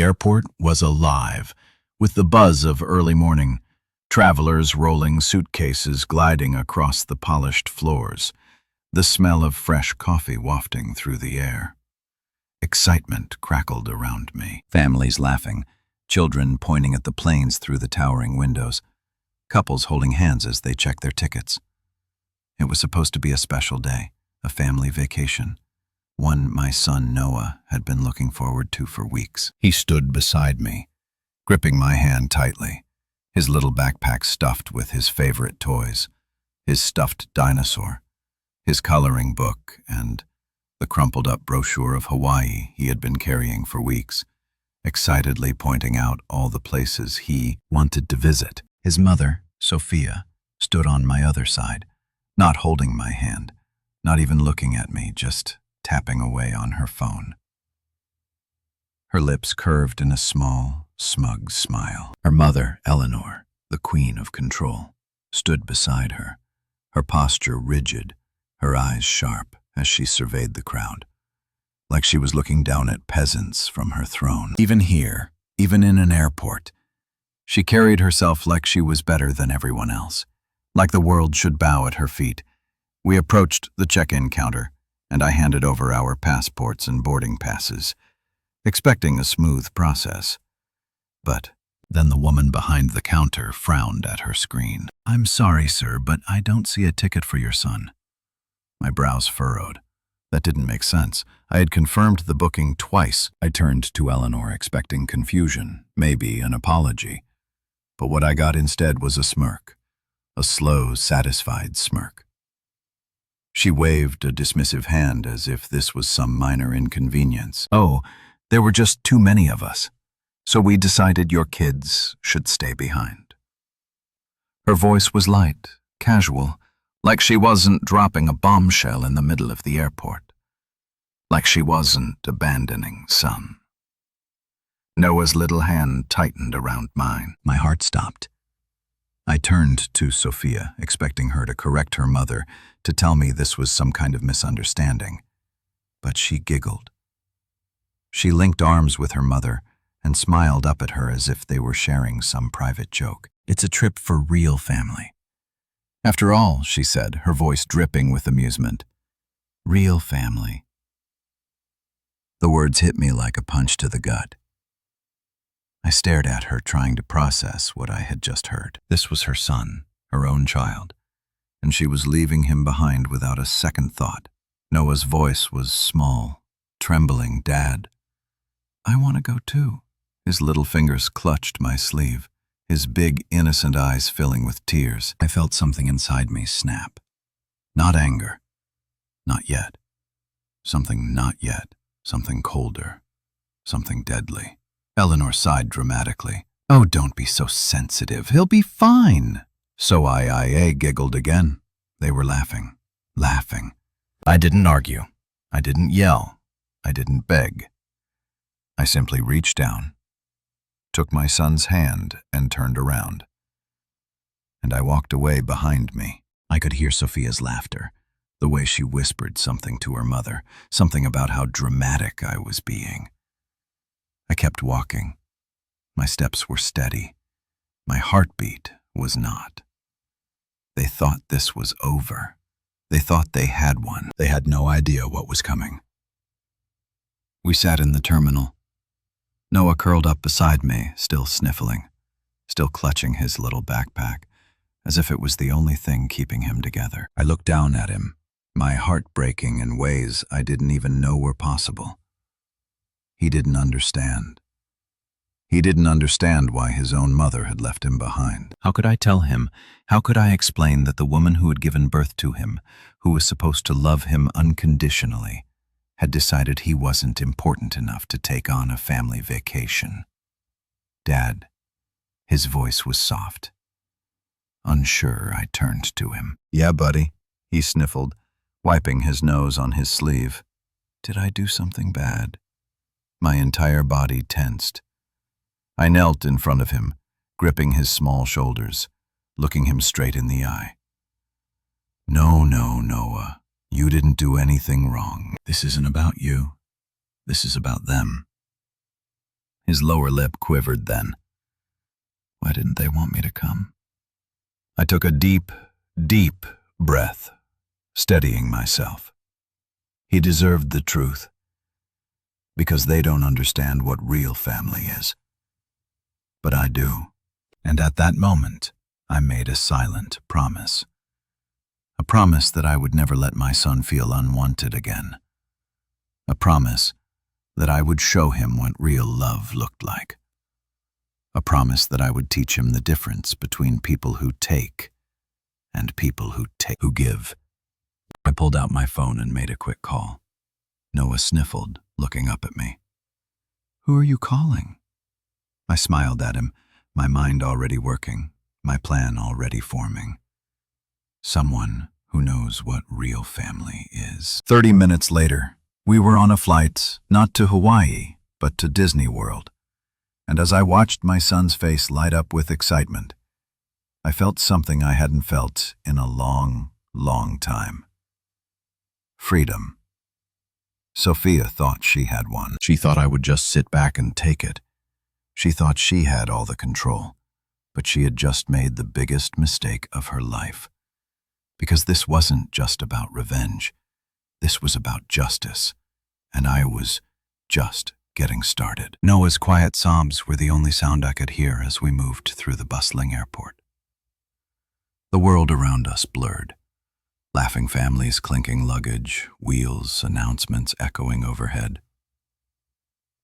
The airport was alive, with the buzz of early morning, travelers rolling suitcases gliding across the polished floors, the smell of fresh coffee wafting through the air. Excitement crackled around me. Families laughing, children pointing at the planes through the towering windows, couples holding hands as they checked their tickets. It was supposed to be a special day, a family vacation, one my son Noah had been looking forward to for weeks. He stood beside me, gripping my hand tightly, his little backpack stuffed with his favorite toys, his stuffed dinosaur, his coloring book, and the crumpled-up brochure of Hawaii he had been carrying for weeks, excitedly pointing out all the places he wanted to visit. His mother, Sophia, stood on my other side, not holding my hand, not even looking at me, just tapping away on her phone. Her lips curved in a small, smug smile. Her mother, Eleanor, the queen of control, stood beside her, her posture rigid, her eyes sharp as she surveyed the crowd, like she was looking down at peasants from her throne. Even here, even in an airport, she carried herself like she was better than everyone else, like the world should bow at her feet. We approached the check-in counter, and I handed over our passports and boarding passes, expecting a smooth process. But then the woman behind the counter frowned at her screen. "I'm sorry, sir, but I don't see a ticket for your son." My brows furrowed. That didn't make sense. I had confirmed the booking twice. I turned to Eleanor, expecting confusion, maybe an apology. But what I got instead was a smirk, a slow, satisfied smirk. She waved a dismissive hand as if this was some minor inconvenience. "Oh, there were just too many of us, so we decided your kids should stay behind." Her voice was light, casual, like she wasn't dropping a bombshell in the middle of the airport, like she wasn't abandoning son. Noah's little hand tightened around mine. My heart stopped. I turned to Sophia, expecting her to correct her mother, to tell me this was some kind of misunderstanding. But she giggled. She linked arms with her mother and smiled up at her as if they were sharing some private joke. "It's a trip for real family. After all," she said, her voice dripping with amusement. "Real family." The words hit me like a punch to the gut. I stared at her, trying to process what I had just heard. This was her son, her own child, and she was leaving him behind without a second thought. Noah's voice was small, trembling. "Dad, I want to go too." His little fingers clutched my sleeve, his big, innocent eyes filling with tears. I felt something inside me snap. Not anger. Not yet. Something not yet. Something colder. Something deadly. Eleanor sighed dramatically. "Oh, don't be so sensitive. He'll be fine." So I giggled again. They were laughing. Laughing. I didn't argue. I didn't yell. I didn't beg. I simply reached down, took my son's hand, and turned around. And I walked away behind me. I could hear Sophia's laughter, the way she whispered something to her mother, something about how dramatic I was being. I kept walking. My steps were steady. My heartbeat was not. They thought this was over. They thought they had one. They had no idea what was coming. We sat in the terminal. Noah curled up beside me, still sniffling, still clutching his little backpack, as if it was the only thing keeping him together. I looked down at him, my heart breaking in ways I didn't even know were possible. He didn't understand. He didn't understand why his own mother had left him behind. How could I tell him? How could I explain that the woman who had given birth to him, who was supposed to love him unconditionally, had decided he wasn't important enough to take on a family vacation? "Dad." His voice was soft. Unsure, I turned to him. "Yeah, buddy," he sniffled, wiping his nose on his sleeve. Did I do something bad? My entire body tensed. I knelt in front of him, gripping his small shoulders, looking him straight in the eye. "No, Noah. You didn't do anything wrong. This isn't about you. This is about them." His lower lip quivered then. Why didn't they want me to come? I took a deep, deep breath, steadying myself. He deserved the truth, because they don't understand what real family is. But I do. And at that moment, I made a silent promise. A promise that I would never let my son feel unwanted again. A promise that I would show him what real love looked like. A promise that I would teach him the difference between people who take and people who give. I pulled out my phone and made a quick call. Noah sniffled, looking up at me. "Who are you calling?" I smiled at him, my mind already working, my plan already forming. Someone who knows what real family is. 30 minutes later, we were on a flight, not to Hawaii, but to Disney World. And as I watched my son's face light up with excitement, I felt something I hadn't felt in a long, long time. Freedom. Sophia thought she had one. She thought I would just sit back and take it. She thought she had all the control, but she had just made the biggest mistake of her life. Because this wasn't just about revenge. This was about justice, and I was just getting started. Noah's quiet sobs were the only sound I could hear as we moved through the bustling airport. The world around us blurred. Laughing families clinking luggage, wheels, announcements echoing overhead.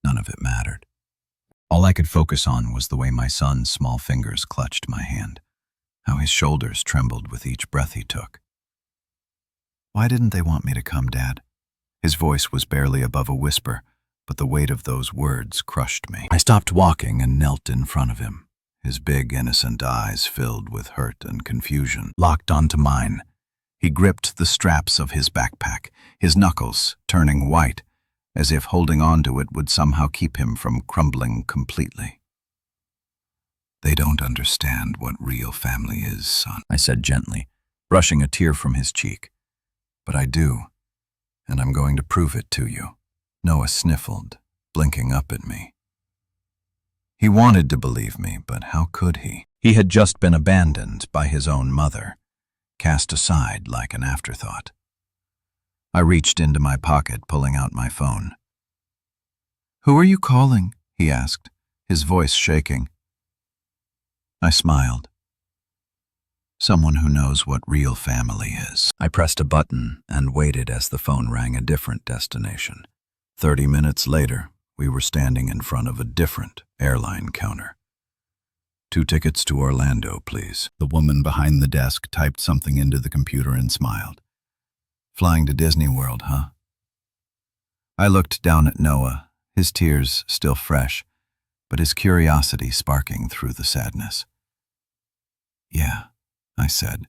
None of it mattered. All I could focus on was the way my son's small fingers clutched my hand, how his shoulders trembled with each breath he took. "Why didn't they want me to come, Dad?" His voice was barely above a whisper, but the weight of those words crushed me. I stopped walking and knelt in front of him, his big, innocent eyes filled with hurt and confusion, locked onto mine. He gripped the straps of his backpack, his knuckles turning white, as if holding on to it would somehow keep him from crumbling completely. "They don't understand what real family is, son," I said gently, brushing a tear from his cheek. "But I do, and I'm going to prove it to you." Noah sniffled, blinking up at me. He wanted to believe me, but how could he? He had just been abandoned by his own mother, cast aside like an afterthought. I reached into my pocket, pulling out my phone. "Who are you calling?" he asked, his voice shaking. I smiled. Someone who knows what real family is. I pressed a button and waited as the phone rang a different destination. 30 minutes later, we were standing in front of a different airline counter. "2 tickets to Orlando, please." The woman behind the desk typed something into the computer and smiled. "Flying to Disney World, huh?" I looked down at Noah, his tears still fresh, but his curiosity sparking through the sadness. "Yeah," I said,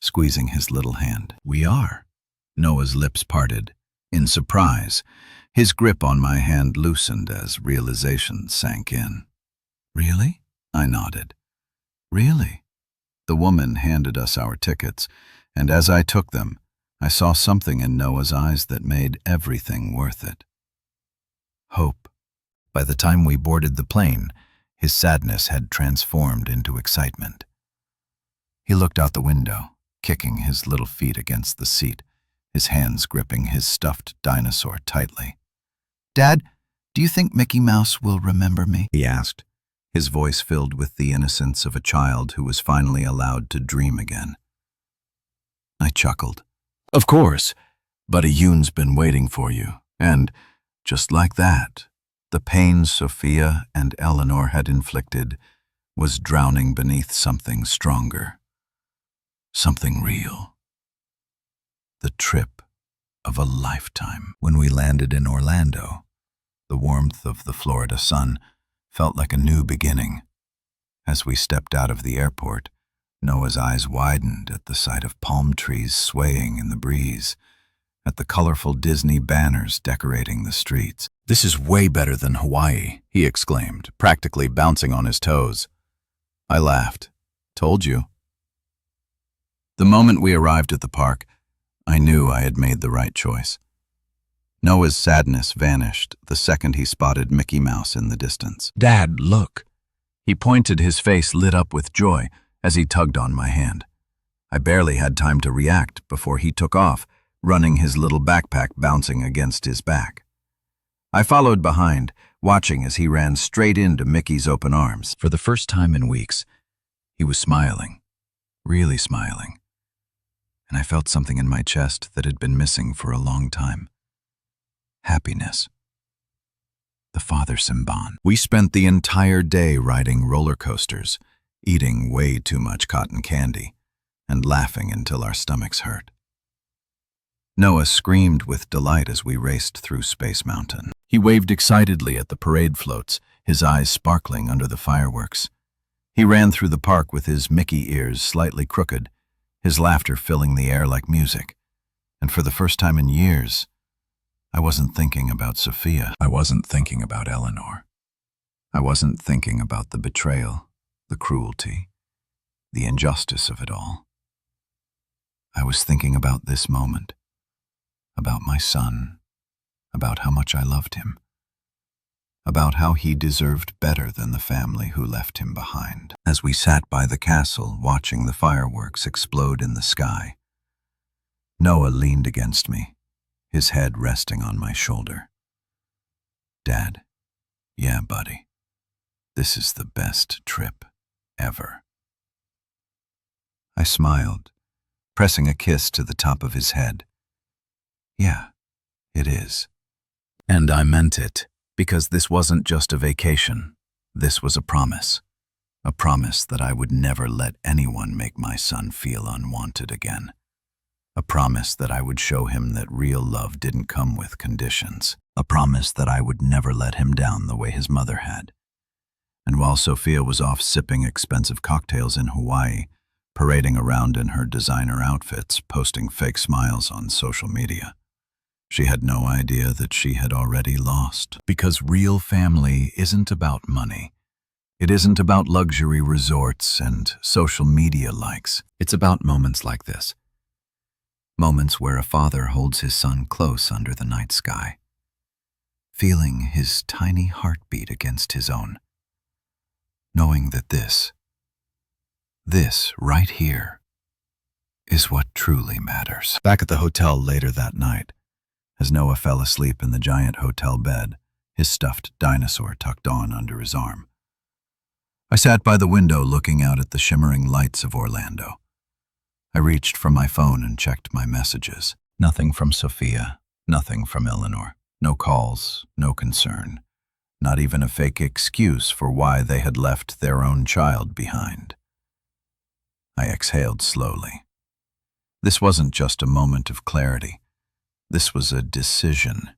squeezing his little hand. "We are." Noah's lips parted. In surprise, his grip on my hand loosened as realization sank in. "Really?" I nodded. "Really?" The woman handed us our tickets, and as I took them, I saw something in Noah's eyes that made everything worth it. Hope. By the time we boarded the plane, his sadness had transformed into excitement. He looked out the window, kicking his little feet against the seat, his hands gripping his stuffed dinosaur tightly. "Dad, do you think Mickey Mouse will remember me?" he asked, his voice filled with the innocence of a child who was finally allowed to dream again. I chuckled. "Of course, Buddy Yoon's been waiting for you." And, just like that, the pain Sophia and Eleanor had inflicted was drowning beneath something stronger. Something real. The trip of a lifetime. When we landed in Orlando, the warmth of the Florida sun felt like a new beginning. As we stepped out of the airport, Noah's eyes widened at the sight of palm trees swaying in the breeze, at the colorful Disney banners decorating the streets. "This is way better than Hawaii," he exclaimed, practically bouncing on his toes. I laughed. "Told you." The moment we arrived at the park, I knew I had made the right choice. Noah's sadness vanished the second he spotted Mickey Mouse in the distance. "Dad, look." He pointed, his face lit up with joy as he tugged on my hand. I barely had time to react before he took off, running, his little backpack bouncing against his back. I followed behind, watching as he ran straight into Mickey's open arms. For the first time in weeks, he was smiling, really smiling. And I felt something in my chest that had been missing for a long time. Happiness. The fathersome bond. We spent the entire day riding roller coasters, eating way too much cotton candy, and laughing until our stomachs hurt. Noah screamed with delight as we raced through Space Mountain. He waved excitedly at the parade floats, his eyes sparkling under the fireworks. He ran through the park with his Mickey ears slightly crooked, his laughter filling the air like music. And for the first time in years, I wasn't thinking about Sophia. I wasn't thinking about Eleanor. I wasn't thinking about the betrayal, the cruelty, the injustice of it all. I was thinking about this moment, about my son, about how much I loved him, about how he deserved better than the family who left him behind. As we sat by the castle watching the fireworks explode in the sky, Noah leaned against me, his head resting on my shoulder. "Dad, yeah, buddy, this is the best trip ever." I smiled, pressing a kiss to the top of his head. "Yeah, it is." And I meant it, because this wasn't just a vacation. This was a promise that I would never let anyone make my son feel unwanted again. A promise that I would show him that real love didn't come with conditions. A promise that I would never let him down the way his mother had. And while Sophia was off sipping expensive cocktails in Hawaii, parading around in her designer outfits, posting fake smiles on social media, she had no idea that she had already lost. Because real family isn't about money. It isn't about luxury resorts and social media likes. It's about moments like this. Moments where a father holds his son close under the night sky, feeling his tiny heartbeat against his own, knowing that this right here, is what truly matters. Back at the hotel later that night, as Noah fell asleep in the giant hotel bed, his stuffed dinosaur tucked on under his arm, I sat by the window looking out at the shimmering lights of Orlando. I reached for my phone and checked my messages. Nothing from Sophia, nothing from Eleanor. No calls, no concern. Not even a fake excuse for why they had left their own child behind. I exhaled slowly. This wasn't just a moment of clarity. This was a decision.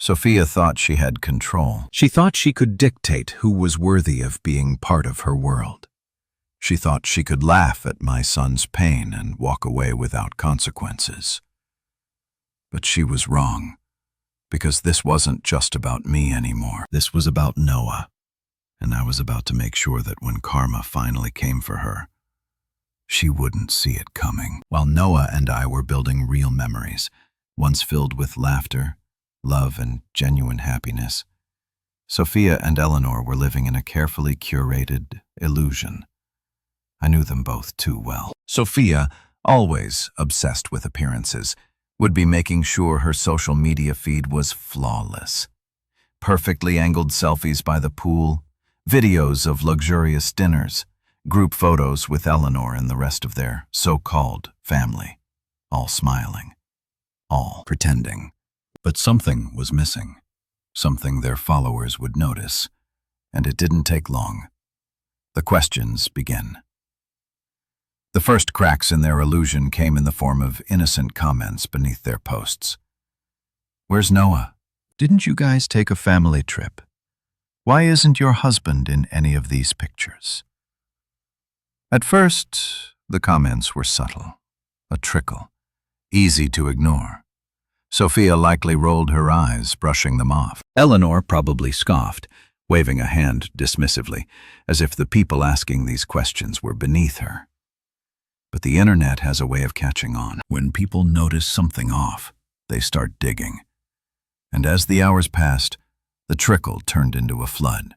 Sophia thought she had control. She thought she could dictate who was worthy of being part of her world. She thought she could laugh at my son's pain and walk away without consequences. But she was wrong, because this wasn't just about me anymore. This was about Noah, and I was about to make sure that when karma finally came for her, she wouldn't see it coming. While Noah and I were building real memories, ones filled with laughter, love, and genuine happiness, Sophia and Eleanor were living in a carefully curated illusion. I knew them both too well. Sophia, always obsessed with appearances, would be making sure her social media feed was flawless. Perfectly angled selfies by the pool, videos of luxurious dinners, group photos with Eleanor and the rest of their so-called family, all smiling, all pretending. But something was missing, something their followers would notice, and it didn't take long. The questions began. The first cracks in their illusion came in the form of innocent comments beneath their posts. "Where's Noah? Didn't you guys take a family trip? Why isn't your husband in any of these pictures?" At first, the comments were subtle, a trickle, easy to ignore. Sophia likely rolled her eyes, brushing them off. Eleanor probably scoffed, waving a hand dismissively, as if the people asking these questions were beneath her. But the internet has a way of catching on. When people notice something off, they start digging. And as the hours passed, the trickle turned into a flood.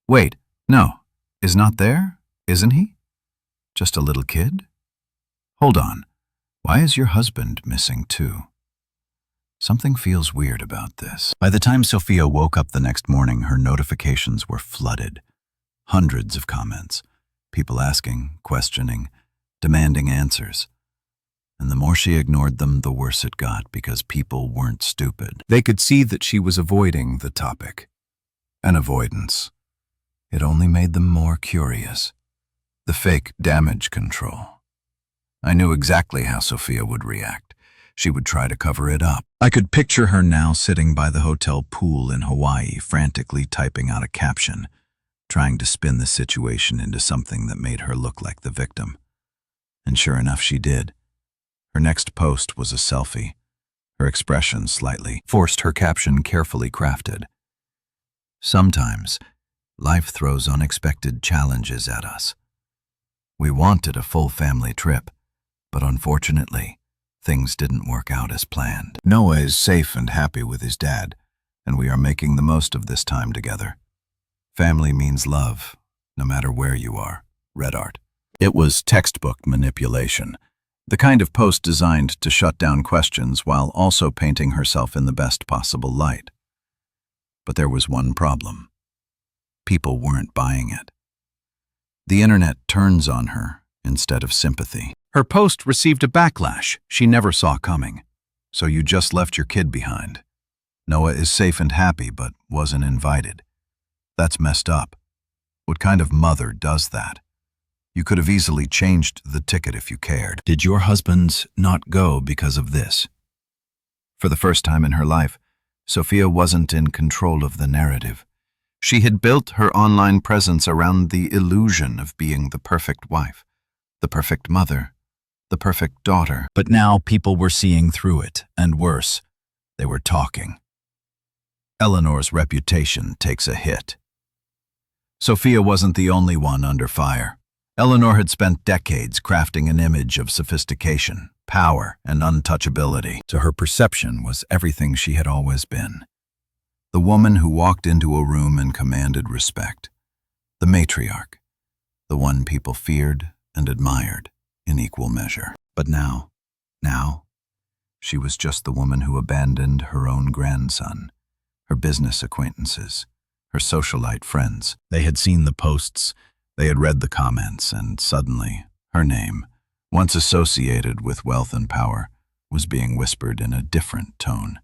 Wait, no, is not there? Isn't he? Just a little kid? Hold on, why is your husband missing too? Something feels weird about this. By the time Sophia woke up the next morning, her notifications were flooded. Hundreds of comments, people asking, questioning, demanding answers. And the more she ignored them, the worse it got, because people weren't stupid. They could see that she was avoiding the topic. An avoidance. It only made them more curious. The fake damage control. I knew exactly how Sophia would react. She would try to cover it up. I could picture her now sitting by the hotel pool in Hawaii, frantically typing out a caption, trying to spin the situation into something that made her look like the victim. And sure enough, she did. Her next post was a selfie, her expression slightly forced, her caption carefully crafted. Sometimes, life throws unexpected challenges at us. We wanted a full family trip, but unfortunately, things didn't work out as planned. Noah is safe and happy with his dad, and we are making the most of this time together. Family means love, no matter where you are. Red art. It was textbook manipulation, the kind of post designed to shut down questions while also painting herself in the best possible light. But there was one problem. People weren't buying it. The internet turns on her instead of sympathy. Her post received a backlash she never saw coming. So you just left your kid behind. Noah is safe and happy but wasn't invited. That's messed up. What kind of mother does that? You could have easily changed the ticket if you cared. Did your husband not go because of this? For the first time in her life, Sophia wasn't in control of the narrative. She had built her online presence around the illusion of being the perfect wife, the perfect mother, the perfect daughter. But now people were seeing through it, and worse, they were talking. Eleanor's reputation takes a hit. Sophia wasn't the only one under fire. Eleanor had spent decades crafting an image of sophistication, power, and untouchability. To her, perception was everything she had always been. The woman who walked into a room and commanded respect. The matriarch. The one people feared and admired in equal measure. But now, she was just the woman who abandoned her own grandson, her business acquaintances, her socialite friends. They had seen the posts, they had read the comments, and suddenly, her name, once associated with wealth and power, was being whispered in a different tone.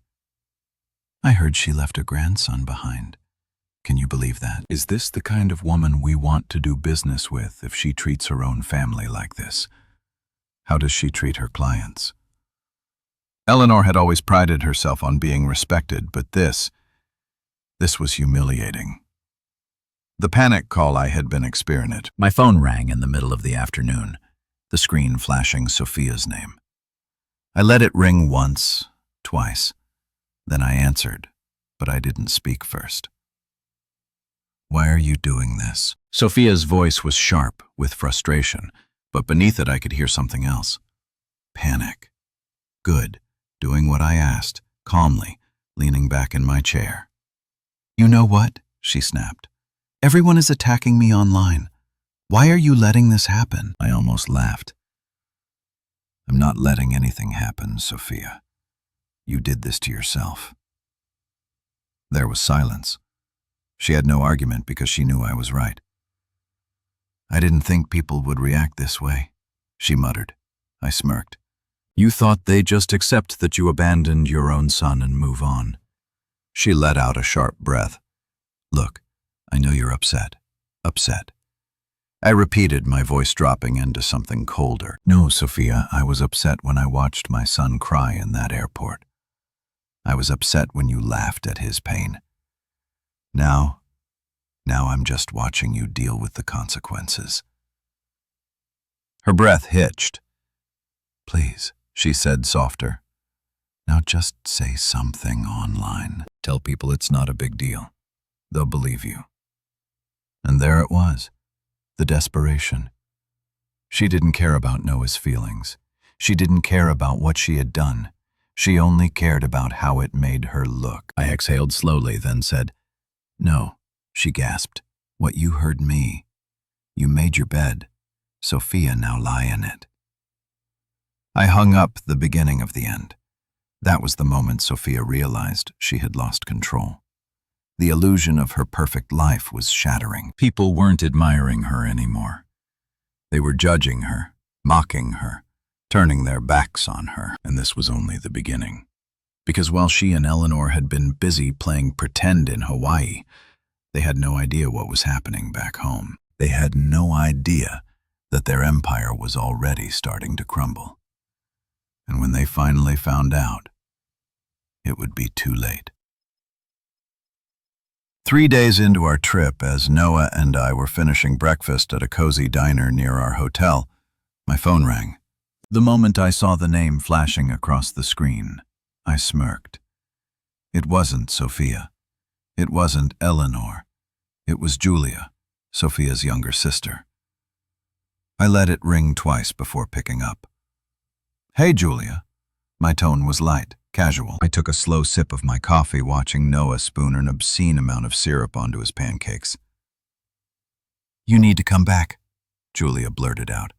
I heard she left a grandson behind. Can you believe that? Is this the kind of woman we want to do business with if she treats her own family like this? How does she treat her clients? Eleanor had always prided herself on being respected, but this was humiliating. The panic call I had been experiencing. My phone rang in the middle of the afternoon, the screen flashing Sophia's name. I let it ring once, twice. Then I answered, but I didn't speak first. Why are you doing this? Sophia's voice was sharp with frustration, but beneath it I could hear something else. Panic. Good, doing what I asked, calmly, leaning back in my chair. You know what? She snapped. Everyone is attacking me online. Why are you letting this happen? I almost laughed. I'm not letting anything happen, Sophia. You did this to yourself. There was silence. She had no argument because she knew I was right. I didn't think people would react this way, she muttered. I smirked. You thought they'd just accept that you abandoned your own son and move on. She let out a sharp breath. Look, I know you're upset. Upset. I repeated, my voice dropping into something colder. No, Sophia, I was upset when I watched my son cry in that airport. I was upset when you laughed at his pain. Now I'm just watching you deal with the consequences. Her breath hitched. Please, she said softer. Now just say something online. Tell people it's not a big deal. They'll believe you. And there it was, the desperation. She didn't care about Noah's feelings. She didn't care about what she had done. She only cared about how it made her look. I exhaled slowly, then said, "No," she gasped. "What you heard me. You made your bed. Sophia, now lie in it." I hung up the beginning of the end. That was the moment Sophia realized she had lost control. The illusion of her perfect life was shattering. People weren't admiring her anymore. They were judging her, mocking her, turning their backs on her. And this was only the beginning. Because while she and Eleanor had been busy playing pretend in Hawaii, they had no idea what was happening back home. They had no idea that their empire was already starting to crumble. And when they finally found out, it would be too late. 3 days into our trip, as Noah and I were finishing breakfast at a cozy diner near our hotel, my phone rang. The moment I saw the name flashing across the screen, I smirked. It wasn't Sophia. It wasn't Eleanor. It was Julia, Sophia's younger sister. I let it ring twice before picking up. "Hey, Julia." My tone was light, casual. I took a slow sip of my coffee, watching Noah spoon an obscene amount of syrup onto his pancakes. "You need to come back," Julia blurted out.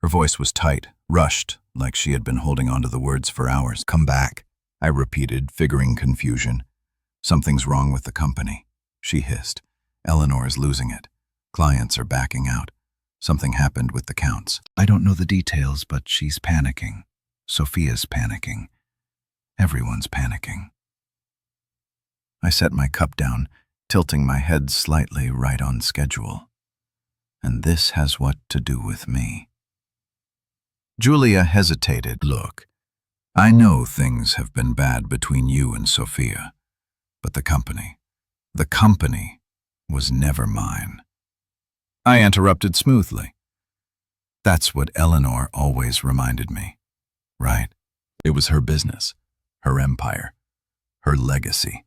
Her voice was tight, rushed, like she had been holding onto the words for hours. "Come back," I repeated, figuring confusion. "Something's wrong with the company," she hissed. "Eleanor is losing it. Clients are backing out. Something happened with the counts. I don't know the details, but she's panicking. Sophia's panicking. Everyone's panicking." I set my cup down, tilting my head slightly, right on schedule. And this has what to do with me. Julia hesitated. "Look, I know things have been bad between you and Sophia, but the company was never mine." I interrupted smoothly. "That's what Eleanor always reminded me, right? It was her business, her empire, her legacy,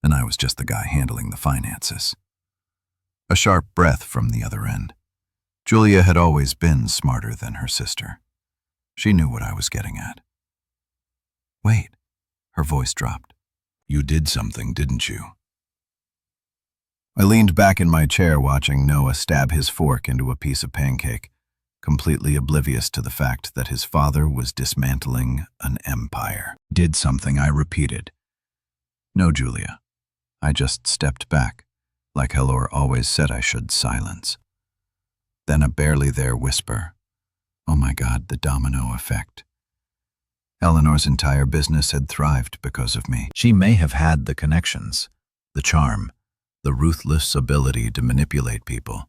and I was just the guy handling the finances." A sharp breath from the other end. Julia had always been smarter than her sister. She knew what I was getting at. "Wait," her voice dropped. "You did something, didn't you?" I leaned back in my chair, watching Noah stab his fork into a piece of pancake, completely oblivious to the fact that his father was dismantling an empire. "Did something," I repeated. "No, Julia. I just stepped back, like Eleanor always said I should, silence." Then a barely there whisper. Oh my God, the domino effect. Eleanor's entire business had thrived because of me. She may have had the connections, the charm, the ruthless ability to manipulate people,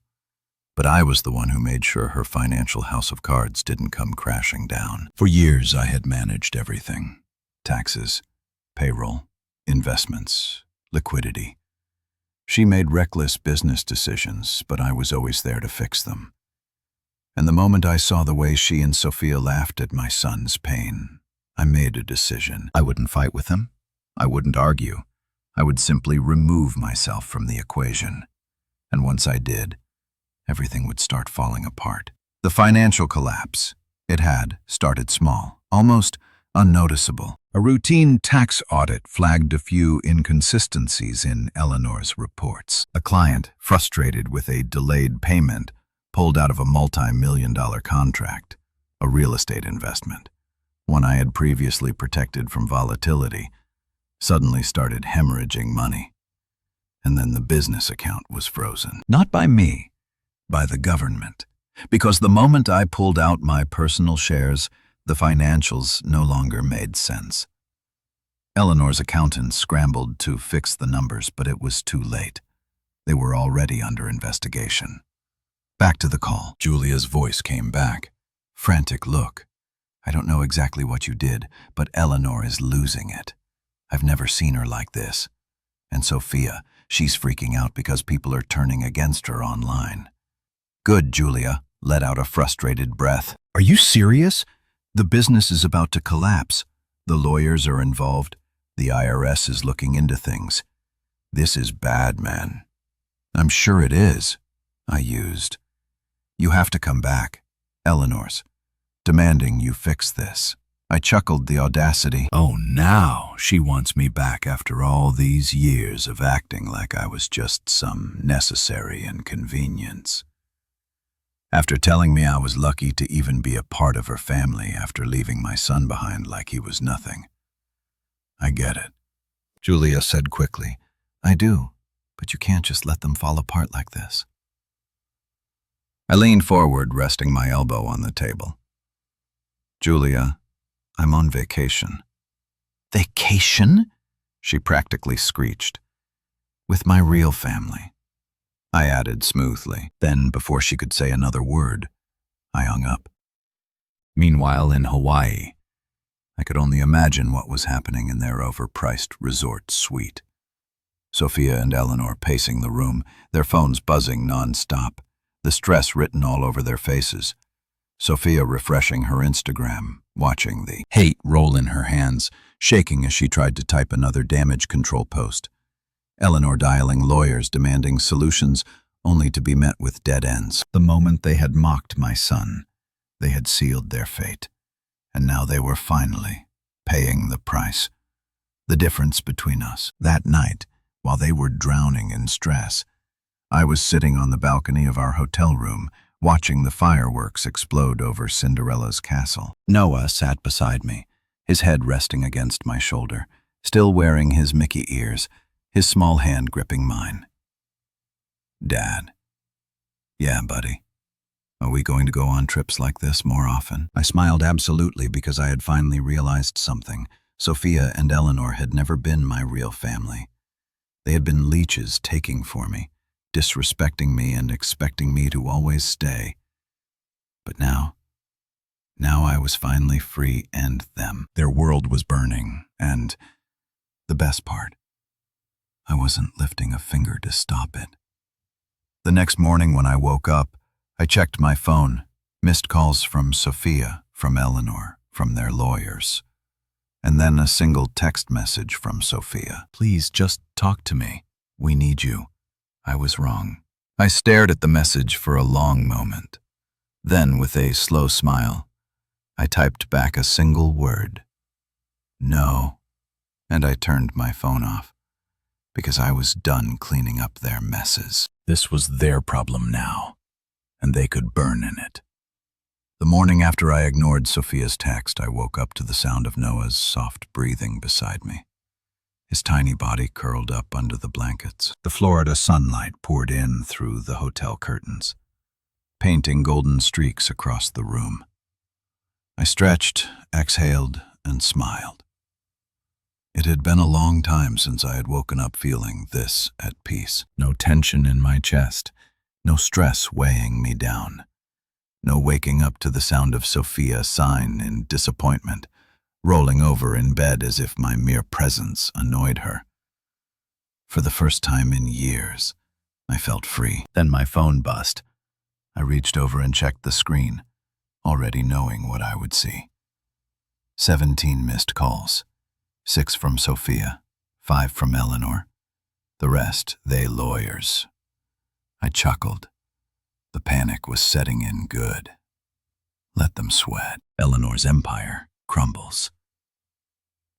but I was the one who made sure her financial house of cards didn't come crashing down. For years I had managed everything: taxes, payroll, investments, liquidity. She made reckless business decisions, but I was always there to fix them. And the moment I saw the way she and Sophia laughed at my son's pain, I made a decision. I wouldn't fight with them. I wouldn't argue. I would simply remove myself from the equation. And once I did, everything would start falling apart. The financial collapse, it had started small, almost unnoticeable. A routine tax audit flagged a few inconsistencies in Eleanor's reports. A client, frustrated with a delayed payment, pulled out of a multi-million-dollar contract, a real estate investment, one I had previously protected from volatility, suddenly started hemorrhaging money. And then the business account was frozen. Not by me, by the government. Because the moment I pulled out my personal shares, the financials no longer made sense. Eleanor's accountants scrambled to fix the numbers, but it was too late. They were already under investigation. Back to the call. Julia's voice came back. Frantic look. "I don't know exactly what you did, but Eleanor is losing it. I've never seen her like this. And Sophia, she's freaking out because people are turning against her online." "Good," Julia let out a frustrated breath. "Are you serious? The business is about to collapse. The lawyers are involved. The IRS is looking into things. This is bad, man." "I'm sure it is," I used. "You have to come back. Eleanor's demanding you fix this." I chuckled the audacity. Oh, now she wants me back after all these years of acting like I was just some necessary inconvenience. After telling me I was lucky to even be a part of her family after leaving my son behind like he was nothing. I get it, Julia said quickly. I do, but you can't just let them fall apart like this. I leaned forward, resting my elbow on the table. Julia, I'm on vacation. Vacation? She practically screeched. With my real family, I added smoothly. Then, before she could say another word, I hung up. Meanwhile, in Hawaii, I could only imagine what was happening in their overpriced resort suite. Sophia and Eleanor pacing the room, their phones buzzing non-stop, the stress written all over their faces. Sophia refreshing her Instagram, watching the hate roll in her hands, shaking as she tried to type another damage control post. Eleanor dialing lawyers demanding solutions, only to be met with dead ends. The moment they had mocked my son, they had sealed their fate. And now they were finally paying the price. The difference between us. That night, while they were drowning in stress, I was sitting on the balcony of our hotel room, watching the fireworks explode over Cinderella's castle. Noah sat beside me, his head resting against my shoulder, still wearing his Mickey ears, his small hand gripping mine. Dad. Yeah, buddy. Are we going to go on trips like this more often? I smiled absolutely because I had finally realized something. Sophia and Eleanor had never been my real family. They had been leeches taking for me, disrespecting me and expecting me to always stay. But now I was finally free and them. Their world was burning, and the best part, I wasn't lifting a finger to stop it. The next morning when I woke up, I checked my phone, missed calls from Sophia, from Eleanor, from their lawyers, and then a single text message from Sophia. Please just talk to me. We need you. I was wrong. I stared at the message for a long moment. Then, with a slow smile, I typed back a single word. No. And I turned my phone off, because I was done cleaning up their messes. This was their problem now, and they could burn in it. The morning after I ignored Sophia's text, I woke up to the sound of Noah's soft breathing beside me. His tiny body curled up under the blankets. The Florida sunlight poured in through the hotel curtains, painting golden streaks across the room. I stretched, exhaled, and smiled. It had been a long time since I had woken up feeling this at peace. No tension in my chest, no stress weighing me down. No waking up to the sound of Sophia sighing in disappointment, rolling over in bed as if my mere presence annoyed her. For the first time in years, I felt free. Then my phone buzzed. I reached over and checked the screen, already knowing what I would see. 17 missed calls, 6 from Sophia, 5 from Eleanor. The rest, they lawyers. I chuckled. The panic was setting in good. Let them sweat. Eleanor's empire crumbles.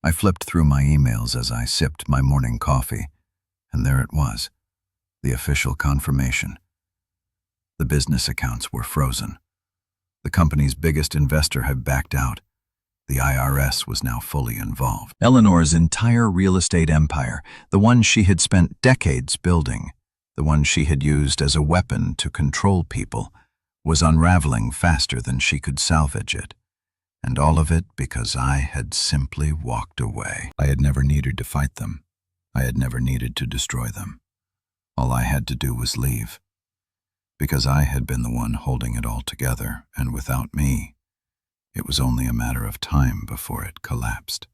I flipped through my emails as I sipped my morning coffee, and there it was, the official confirmation. The business accounts were frozen. The company's biggest investor had backed out. The IRS was now fully involved. Eleanor's entire real estate empire, the one she had spent decades building, the one she had used as a weapon to control people, was unraveling faster than she could salvage it. And all of it because I had simply walked away. I had never needed to fight them. I had never needed to destroy them. All I had to do was leave. Because I had been the one holding it all together, and without me, it was only a matter of time before it collapsed.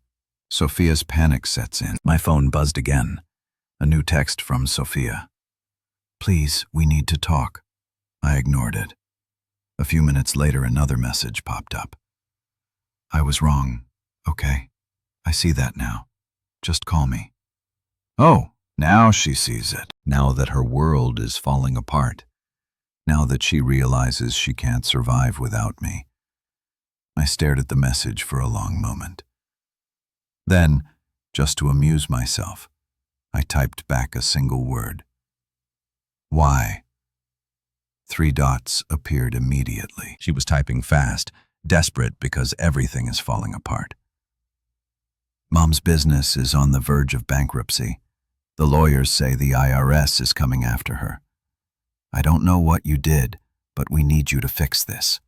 Sophia's panic sets in. My phone buzzed again. A new text from Sophia. Please, we need to talk. I ignored it. A few minutes later, another message popped up. I was wrong. Okay, I see that now. Just call me. Oh, now she sees it. Now that her world is falling apart. Now that she realizes she can't survive without me. I stared at the message for a long moment. Then, just to amuse myself, I typed back a single word. Why? 3 dots appeared immediately. She was typing fast, desperate because everything is falling apart. Mom's business is on the verge of bankruptcy. The lawyers say the IRS is coming after her. I don't know what you did, but we need you to fix this.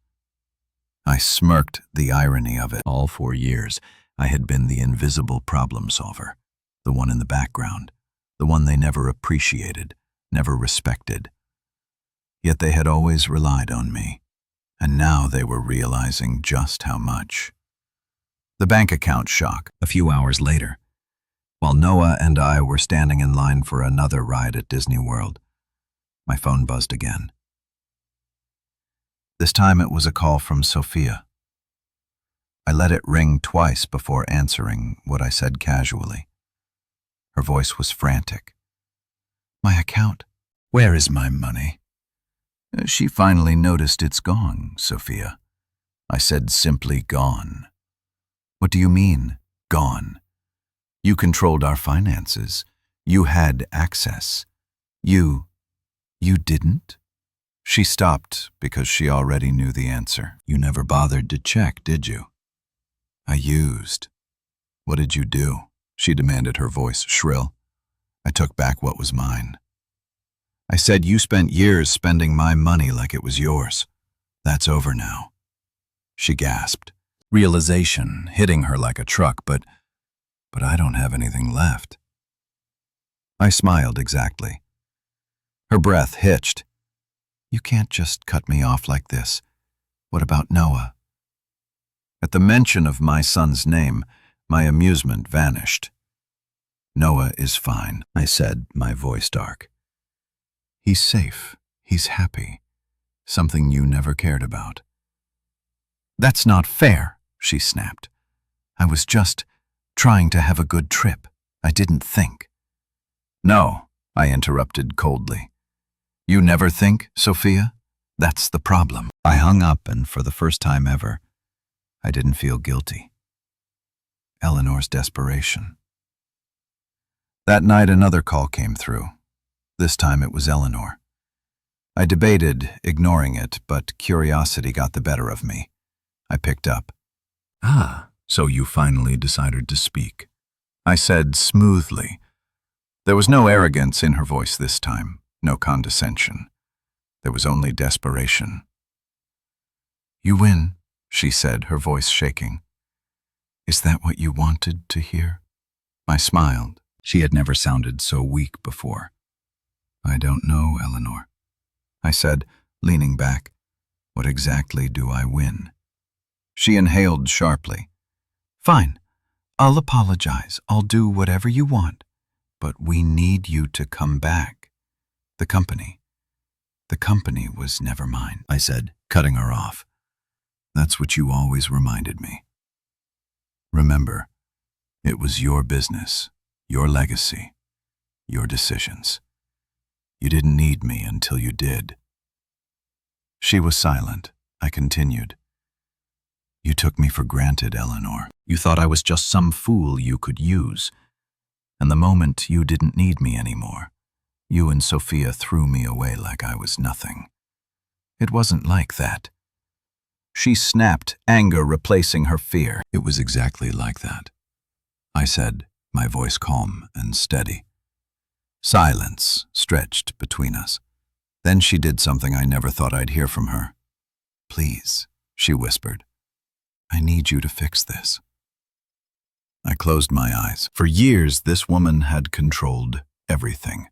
I smirked the irony of it. All 4 years, I had been the invisible problem solver, the one in the background, the one they never appreciated, never respected. Yet they had always relied on me, and now they were realizing just how much. The bank account shock. A few hours later, while Noah and I were standing in line for another ride at Disney World, my phone buzzed again. This time it was a call from Sophia. I let it ring twice before answering what I said casually. Her voice was frantic. My account. Where is my money? She finally noticed it's gone, Sophia. I said simply gone. What do you mean, gone? You controlled our finances. You had access. You didn't? She stopped because she already knew the answer. You never bothered to check, did you? I used. What did you do? She demanded, her voice shrill. I took back what was mine. I said you spent years spending my money like it was yours. That's over now. She gasped, realization hitting her like a truck, but I don't have anything left. I smiled exactly. Her breath hitched. You can't just cut me off like this. What about Noah? At the mention of my son's name, my amusement vanished. Noah is fine, I said, my voice dark. He's safe. He's happy. Something you never cared about. That's not fair, she snapped. I was just trying to have a good trip. I didn't think. No, I interrupted coldly. You never think, Sophia? That's the problem. I hung up, and for the first time ever, I didn't feel guilty. Eleanor's desperation. That night another call came through. This time it was Eleanor. I debated ignoring it, but curiosity got the better of me. I picked up. Ah, so you finally decided to speak. I said smoothly. There was no arrogance in her voice this time, no condescension. There was only desperation. You win, she said, her voice shaking. Is that what you wanted to hear? I smiled. She had never sounded so weak before. I don't know, Eleanor. I said, leaning back. What exactly do I win? She inhaled sharply. Fine. I'll apologize. I'll do whatever you want. But we need you to come back. The company was never mine, I said, cutting her off. That's what you always reminded me. Remember, it was your business, your legacy, your decisions. You didn't need me until you did. She was silent. I continued. You took me for granted, Eleanor. You thought I was just some fool you could use. And the moment you didn't need me anymore, you and Sophia threw me away like I was nothing. It wasn't like that. She snapped, anger replacing her fear. It was exactly like that. I said, my voice calm and steady. Silence stretched between us. Then she did something I never thought I'd hear from her. Please, she whispered. I need you to fix this. I closed my eyes. For years, this woman had controlled everything.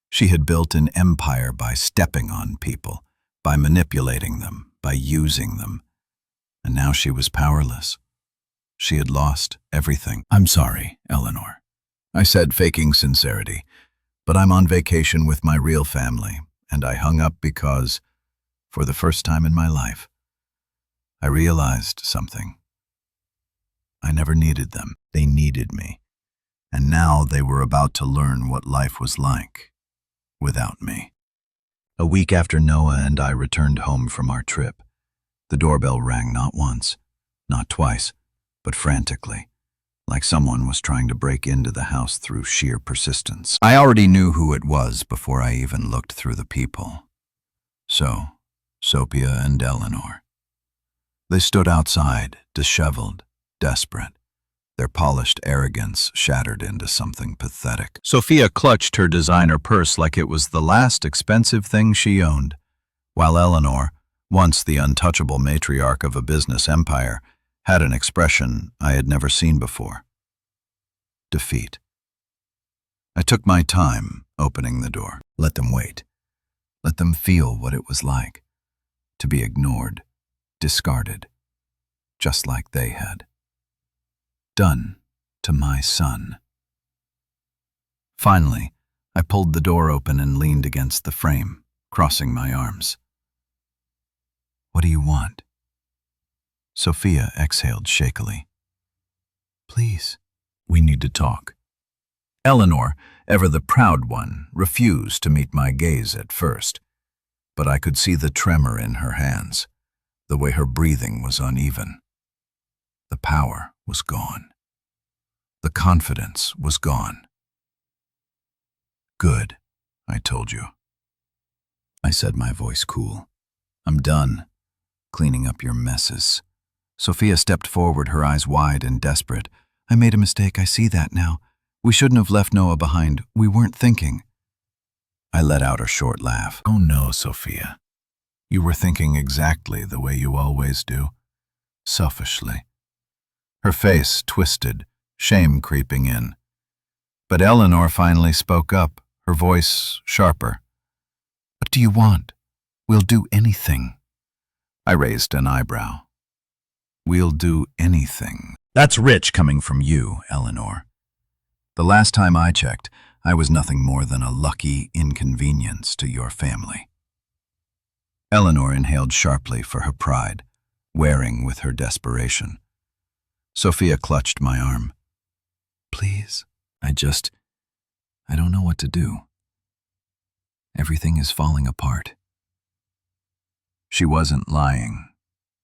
She had built an empire by stepping on people, by manipulating them, by using them. And now she was powerless. She had lost everything. I'm sorry, Eleanor. I said, faking sincerity, but I'm on vacation with my real family, and I hung up because, for the first time in my life, I realized something. I never needed them. They needed me. And now they were about to learn what life was like without me. A week after Noah and I returned home from our trip, the doorbell rang not once, Not twice, but frantically, like someone was trying to break into the house through sheer persistence. I already knew who it was before I even looked through the peephole. So, Sophia and Eleanor. They stood outside, disheveled, desperate, their polished arrogance shattered into something pathetic. Sophia clutched her designer purse like it was the last expensive thing she owned, while Eleanor, once the untouchable matriarch of a business empire, had an expression I had never seen before. Defeat. I took my time opening the door. Let them wait. Let them feel what it was like to be ignored, discarded, just like they had. Done to my son. Finally, I pulled the door open and leaned against the frame, crossing my arms. What do you want? Sophia exhaled shakily. Please, we need to talk. Eleanor, ever the proud one, refused to meet my gaze at first, but I could see the tremor in her hands, the way her breathing was uneven. The power was gone. The confidence was gone. Good, I told you. I said, my voice cool. I'm done cleaning up your messes. Sophia stepped forward, her eyes wide and desperate. I made a mistake, I see that now. We shouldn't have left Noah behind. We weren't thinking. I let out a short laugh. Oh no, Sophia. You were thinking exactly the way you always do. Selfishly. Her face twisted, shame creeping in. But Eleanor finally spoke up, her voice sharper. What do you want? We'll do anything. I raised an eyebrow. We'll do anything. That's rich coming from you, Eleanor. The last time I checked, I was nothing more than a lucky inconvenience to your family. Eleanor inhaled sharply for her pride, wearing with her desperation. Sophia clutched my arm. Please, I don't know what to do. Everything is falling apart. She wasn't lying.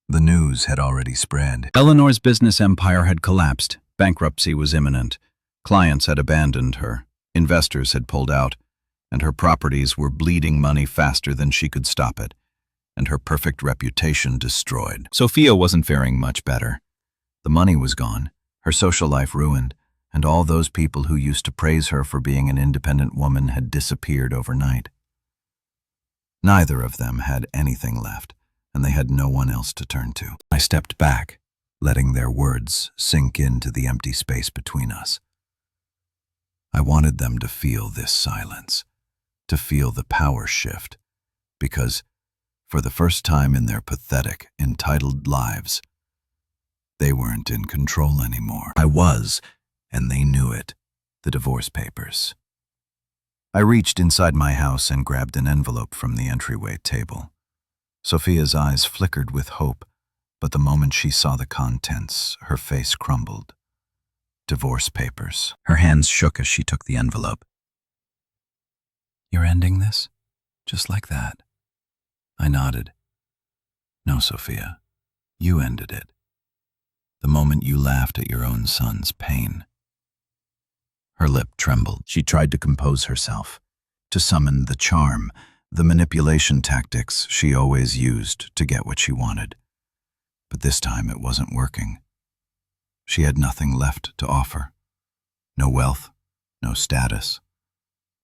The news had already spread. Eleanor's business empire had collapsed. Bankruptcy was imminent. Clients had abandoned her. Investors had pulled out. And her properties were bleeding money faster than she could stop it. And her perfect reputation destroyed. Sophia wasn't faring much better. The money was gone, her social life ruined, and all those people who used to praise her for being an independent woman had disappeared overnight. Neither of them had anything left, and they had no one else to turn to. I stepped back, letting their words sink into the empty space between us. I wanted them to feel this silence, to feel the power shift, because, for the first time in their pathetic, entitled lives, they weren't in control anymore. I was, and they knew it. The divorce papers. I reached inside my house and grabbed an envelope from the entryway table. Sophia's eyes flickered with hope, but the moment she saw the contents, her face crumbled. Divorce papers. Her hands shook as she took the envelope. You're ending this? Just like that? I nodded. No, Sophia. You ended it. The moment you laughed at your own son's pain. Her lip trembled. She tried to compose herself, to summon the charm, the manipulation tactics she always used to get what she wanted. But this time it wasn't working. She had nothing left to offer. No wealth, no status,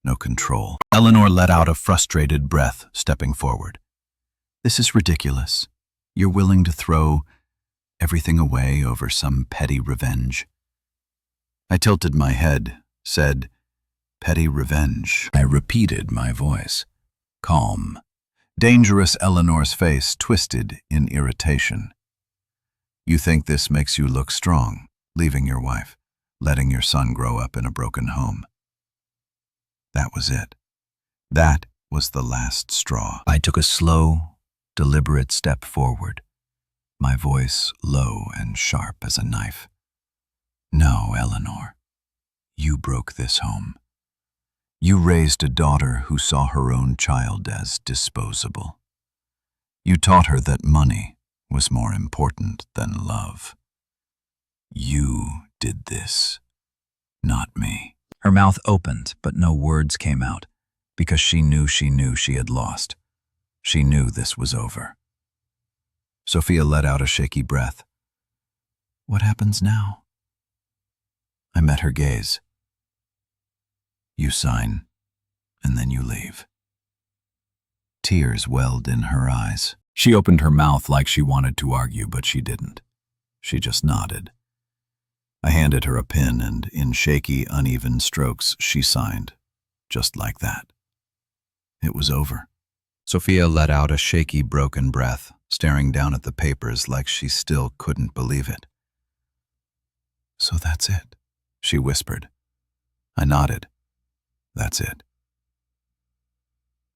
no control. Eleanor let out a frustrated breath, stepping forward. This is ridiculous. You're willing to throw everything away over some petty revenge. I tilted my head, said, petty revenge. I repeated my voice. Calm. Dangerous Eleanor's face twisted in irritation. You think this makes you look strong, leaving your wife, letting your son grow up in a broken home. That was it. That was the last straw. I took a slow, deliberate step forward, my voice low and sharp as a knife. No, Eleanor. You broke this home. You raised a daughter who saw her own child as disposable. You taught her that money, was more important than love. You did this, not me. Her mouth opened, but no words came out, because she knew she had lost. She knew this was over. Sophia let out a shaky breath. What happens now? I met her gaze. You sign, and then you leave. Tears welled in her eyes. She opened her mouth like she wanted to argue, but she didn't. She just nodded. I handed her a pen, and in shaky, uneven strokes, she signed, just like that. It was over. Sophia let out a shaky, broken breath, staring down at the papers like she still couldn't believe it. So that's it, she whispered. I nodded. That's it.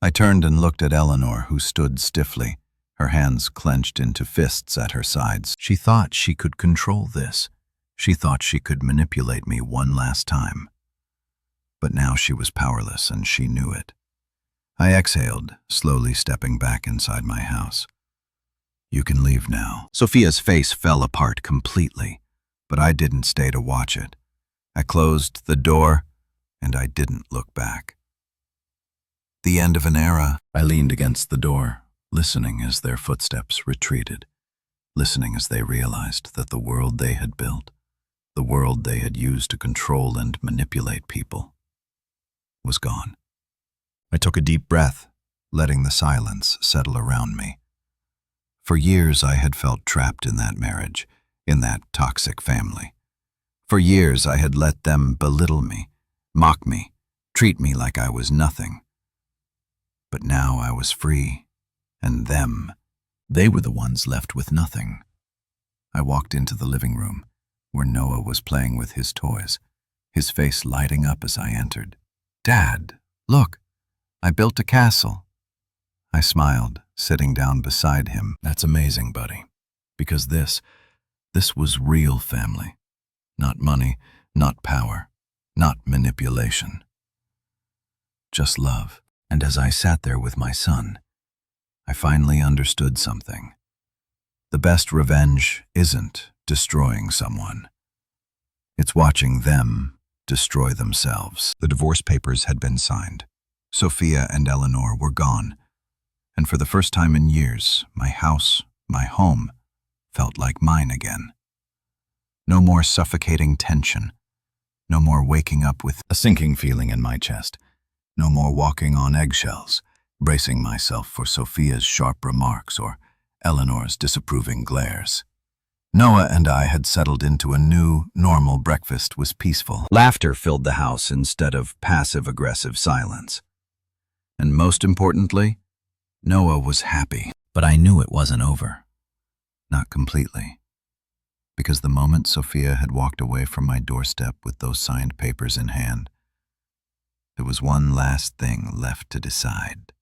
I turned and looked at Eleanor, who stood stiffly, her hands clenched into fists at her sides. She thought she could control this. She thought she could manipulate me one last time. But now she was powerless, and she knew it. I exhaled, slowly stepping back inside my house. You can leave now. Sophia's face fell apart completely, but I didn't stay to watch it. I closed the door, and I didn't look back. The end of an era. I leaned against the door, listening as their footsteps retreated, listening as they realized that the world they had built, the world they had used to control and manipulate people, was gone. I took a deep breath, letting the silence settle around me. For years I had felt trapped in that marriage, in that toxic family. For years I had let them belittle me, mock me, treat me like I was nothing. But now I was free, and they were the ones left with nothing. I walked into the living room, where Noah was playing with his toys, his face lighting up as I entered. Dad, look, I built a castle. I smiled, sitting down beside him. That's amazing, buddy, because this was real family. Not money, not power, not manipulation. Just love. And as I sat there with my son, I finally understood something. The best revenge isn't destroying someone. It's watching them destroy themselves. The divorce papers had been signed. Sophia and Eleanor were gone. And for the first time in years, my house, my home, felt like mine again. No more suffocating tension. No more waking up with a sinking feeling in my chest. No more walking on eggshells, bracing myself for Sophia's sharp remarks or Eleanor's disapproving glares. Noah and I had settled into a new, normal breakfast was peaceful. Laughter filled the house instead of passive-aggressive silence. And most importantly, Noah was happy. But I knew it wasn't over. Not completely. Because the moment Sophia had walked away from my doorstep with those signed papers in hand, there was one last thing left to decide.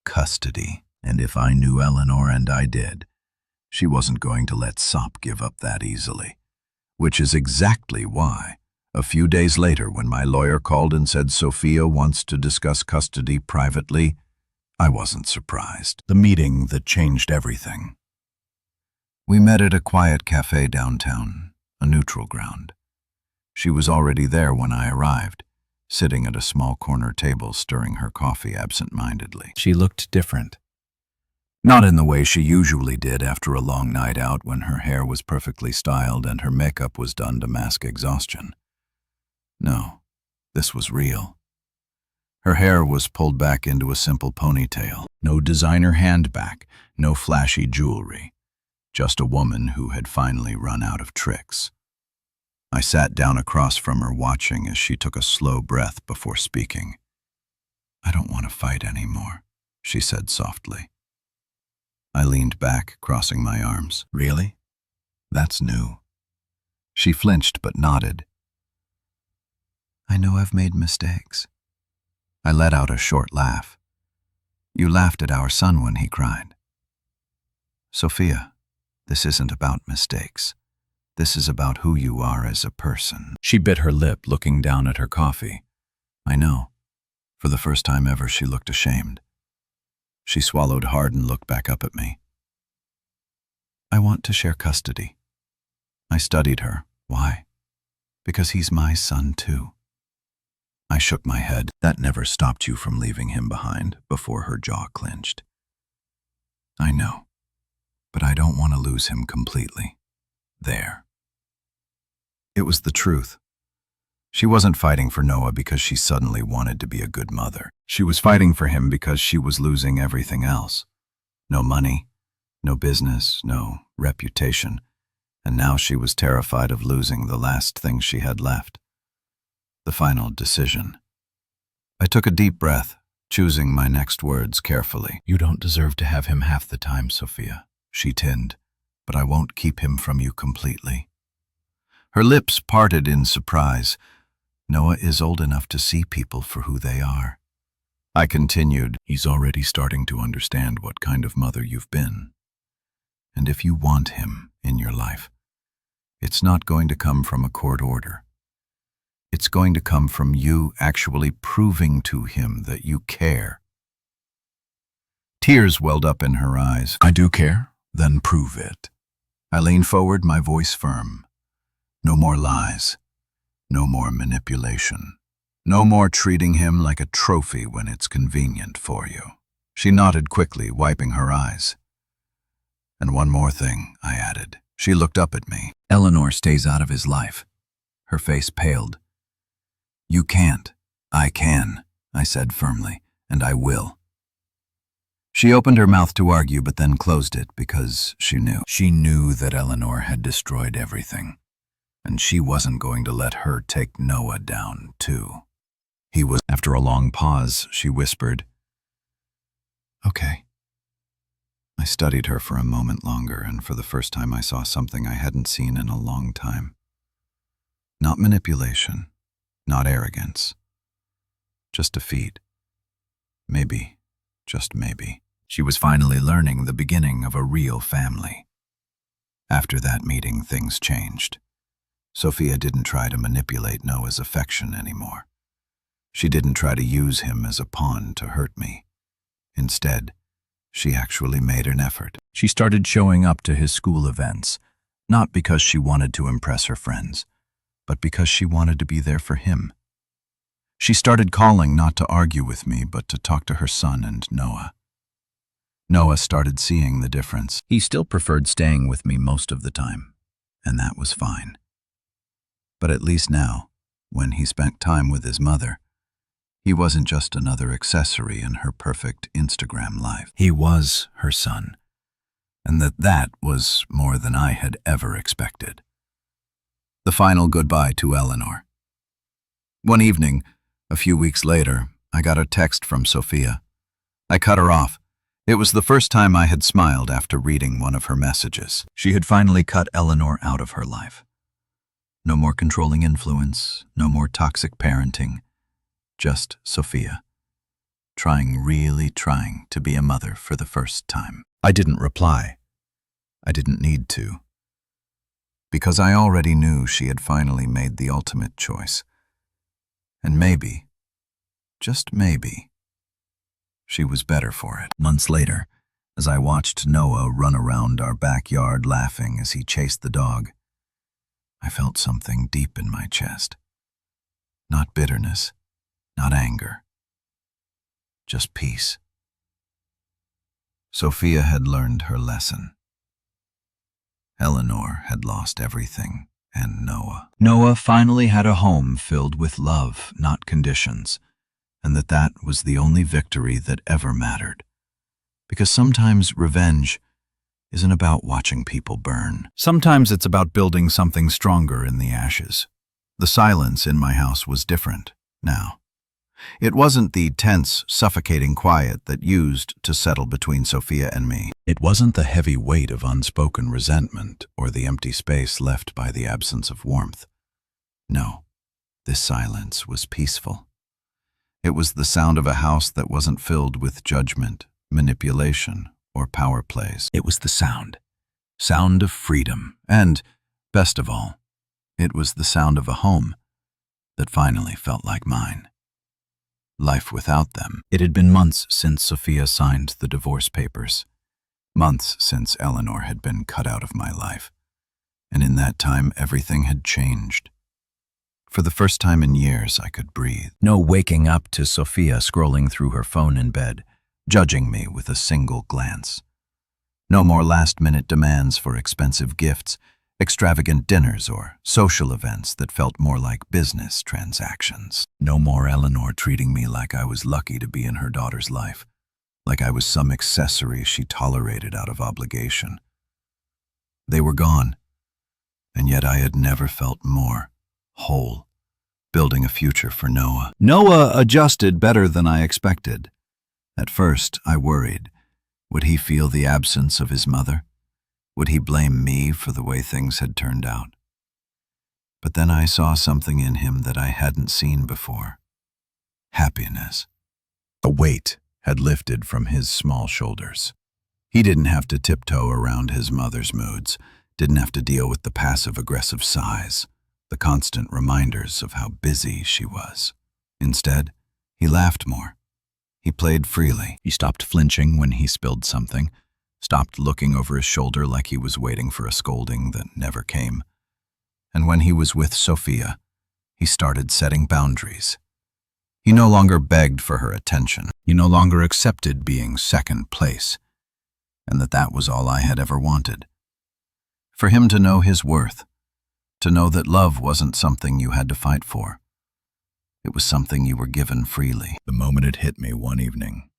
Custody. And if I knew Eleanor, and I did, she wasn't going to let Sop give up that easily. Which is exactly why, a few days later when my lawyer called and said Sophia wants to discuss custody privately, I wasn't surprised. The meeting that changed everything. We met at a quiet cafe downtown, a neutral ground. She was already there when I arrived, sitting at a small corner table stirring her coffee absent-mindedly. She looked different. Not in the way she usually did after a long night out when her hair was perfectly styled and her makeup was done to mask exhaustion. No, this was real. Her hair was pulled back into a simple ponytail. No designer handbag, no flashy jewelry. Just a woman who had finally run out of tricks. I sat down across from her, watching as she took a slow breath before speaking. I don't want to fight anymore, she said softly. I leaned back, crossing my arms. Really? That's new. She flinched but nodded. I know I've made mistakes. I let out a short laugh. You laughed at our son when he cried. Sophia, this isn't about mistakes. This is about who you are as a person. She bit her lip, looking down at her coffee. I know. For the first time ever, she looked ashamed. She swallowed hard and looked back up at me. I want to share custody. I studied her. Why? Because he's my son too. I shook my head. That never stopped you from leaving him behind, before her jaw clenched. I know, but I don't want to lose him completely. There. It was the truth. She wasn't fighting for Noah because she suddenly wanted to be a good mother. She was fighting for him because she was losing everything else. No money, no business, no reputation, and now she was terrified of losing the last thing she had left. The final decision. I took a deep breath, choosing my next words carefully. You don't deserve to have him half the time, Sophia, she tinned, but I won't keep him from you completely. Her lips parted in surprise. Noah is old enough to see people for who they are. I continued, he's already starting to understand what kind of mother you've been. And if you want him in your life, it's not going to come from a court order. It's going to come from you actually proving to him that you care. Tears welled up in her eyes. I do care? Then prove it. I leaned forward, my voice firm. No more lies. No more manipulation. No more treating him like a trophy when it's convenient for you. She nodded quickly, wiping her eyes. And one more thing, I added. She looked up at me. Eleanor stays out of his life. Her face paled. You can't. I can, I said firmly, and I will. She opened her mouth to argue, but then closed it because she knew. She knew that Eleanor had destroyed everything, and she wasn't going to let her take Noah down, too. He was. After a long pause, she whispered, Okay. I studied her for a moment longer, and for the first time I saw something I hadn't seen in a long time. Not manipulation, not arrogance, just defeat. Maybe, just maybe, she was finally learning the beginning of a real family. After that meeting, things changed. Sophia didn't try to manipulate Noah's affection anymore. She didn't try to use him as a pawn to hurt me. Instead, she actually made an effort. She started showing up to his school events, not because she wanted to impress her friends, but because she wanted to be there for him. She started calling not to argue with me, but to talk to her son and Noah. Noah started seeing the difference. He still preferred staying with me most of the time, and that was fine. But at least now, when he spent time with his mother, he wasn't just another accessory in her perfect Instagram life. He was her son, and that was more than I had ever expected. The final goodbye to Eleanor. One evening, a few weeks later, I got a text from Sophia. I cut her off. It was the first time I had smiled after reading one of her messages. She had finally cut Eleanor out of her life. No more controlling influence, no more toxic parenting. Just Sophia, really trying to be a mother for the first time. I didn't reply. I didn't need to. Because I already knew she had finally made the ultimate choice. And maybe, just maybe, she was better for it. Months later, as I watched Noah run around our backyard laughing as he chased the dog, I felt something deep in my chest. Not bitterness. Not anger, just peace. Sophia had learned her lesson. Eleanor had lost everything, and Noah. Noah finally had a home filled with love, not conditions, and that was the only victory that ever mattered. Because sometimes revenge isn't about watching people burn. Sometimes it's about building something stronger in the ashes. The silence in my house was different now. It wasn't the tense, suffocating quiet that used to settle between Sophia and me. It wasn't the heavy weight of unspoken resentment or the empty space left by the absence of warmth. No, this silence was peaceful. It was the sound of a house that wasn't filled with judgment, manipulation, or power plays. It was the sound of freedom, and, best of all, it was the sound of a home that finally felt like mine. Life without them. It had been months since Sophia signed the divorce papers. Months since Eleanor had been cut out of my life, and in that time everything had changed. For the first time in years, I could breathe. No waking up to Sophia scrolling through her phone in bed, judging me with a single glance. No more last-minute demands for expensive gifts, extravagant dinners, or social events that felt more like business transactions. No more Eleanor treating me like I was lucky to be in her daughter's life, like I was some accessory she tolerated out of obligation. They were gone, and yet I had never felt more whole, building a future for Noah. Noah adjusted better than I expected. At first, I worried. Would he feel the absence of his mother? Would he blame me for the way things had turned out? But then I saw something in him that I hadn't seen before. Happiness. A weight had lifted from his small shoulders. He didn't have to tiptoe around his mother's moods, didn't have to deal with the passive-aggressive sighs, the constant reminders of how busy she was. Instead, he laughed more. He played freely. He stopped flinching when he spilled something, stopped looking over his shoulder like he was waiting for a scolding that never came. And when he was with Sophia, he started setting boundaries. He no longer begged for her attention. He no longer accepted being second place, and that was all I had ever wanted. For him to know his worth, to know that love wasn't something you had to fight for. It was something you were given freely. The moment it hit me one evening,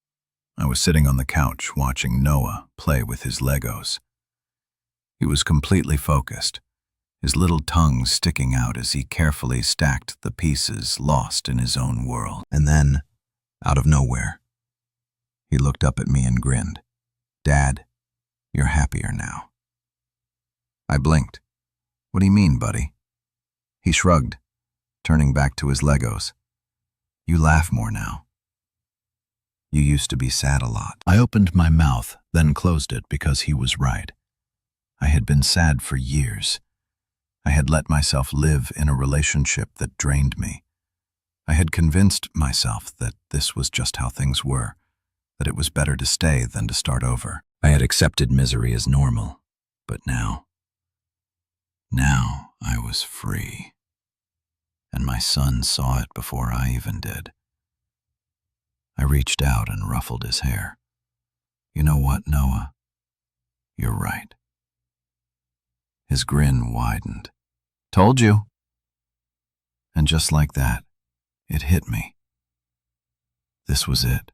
I was sitting on the couch watching Noah play with his Legos. He was completely focused, his little tongue sticking out as he carefully stacked the pieces, lost in his own world. And then, out of nowhere, he looked up at me and grinned. "Dad, you're happier now." I blinked. "What do you mean, buddy?" He shrugged, turning back to his Legos. "You laugh more now. You used to be sad a lot." I opened my mouth, then closed it because he was right. I had been sad for years. I had let myself live in a relationship that drained me. I had convinced myself that this was just how things were, that it was better to stay than to start over. I had accepted misery as normal, but now I was free. And my son saw it before I even did. I reached out and ruffled his hair. "You know what, Noah? You're right." His grin widened. "Told you." And just like that, it hit me. This was it.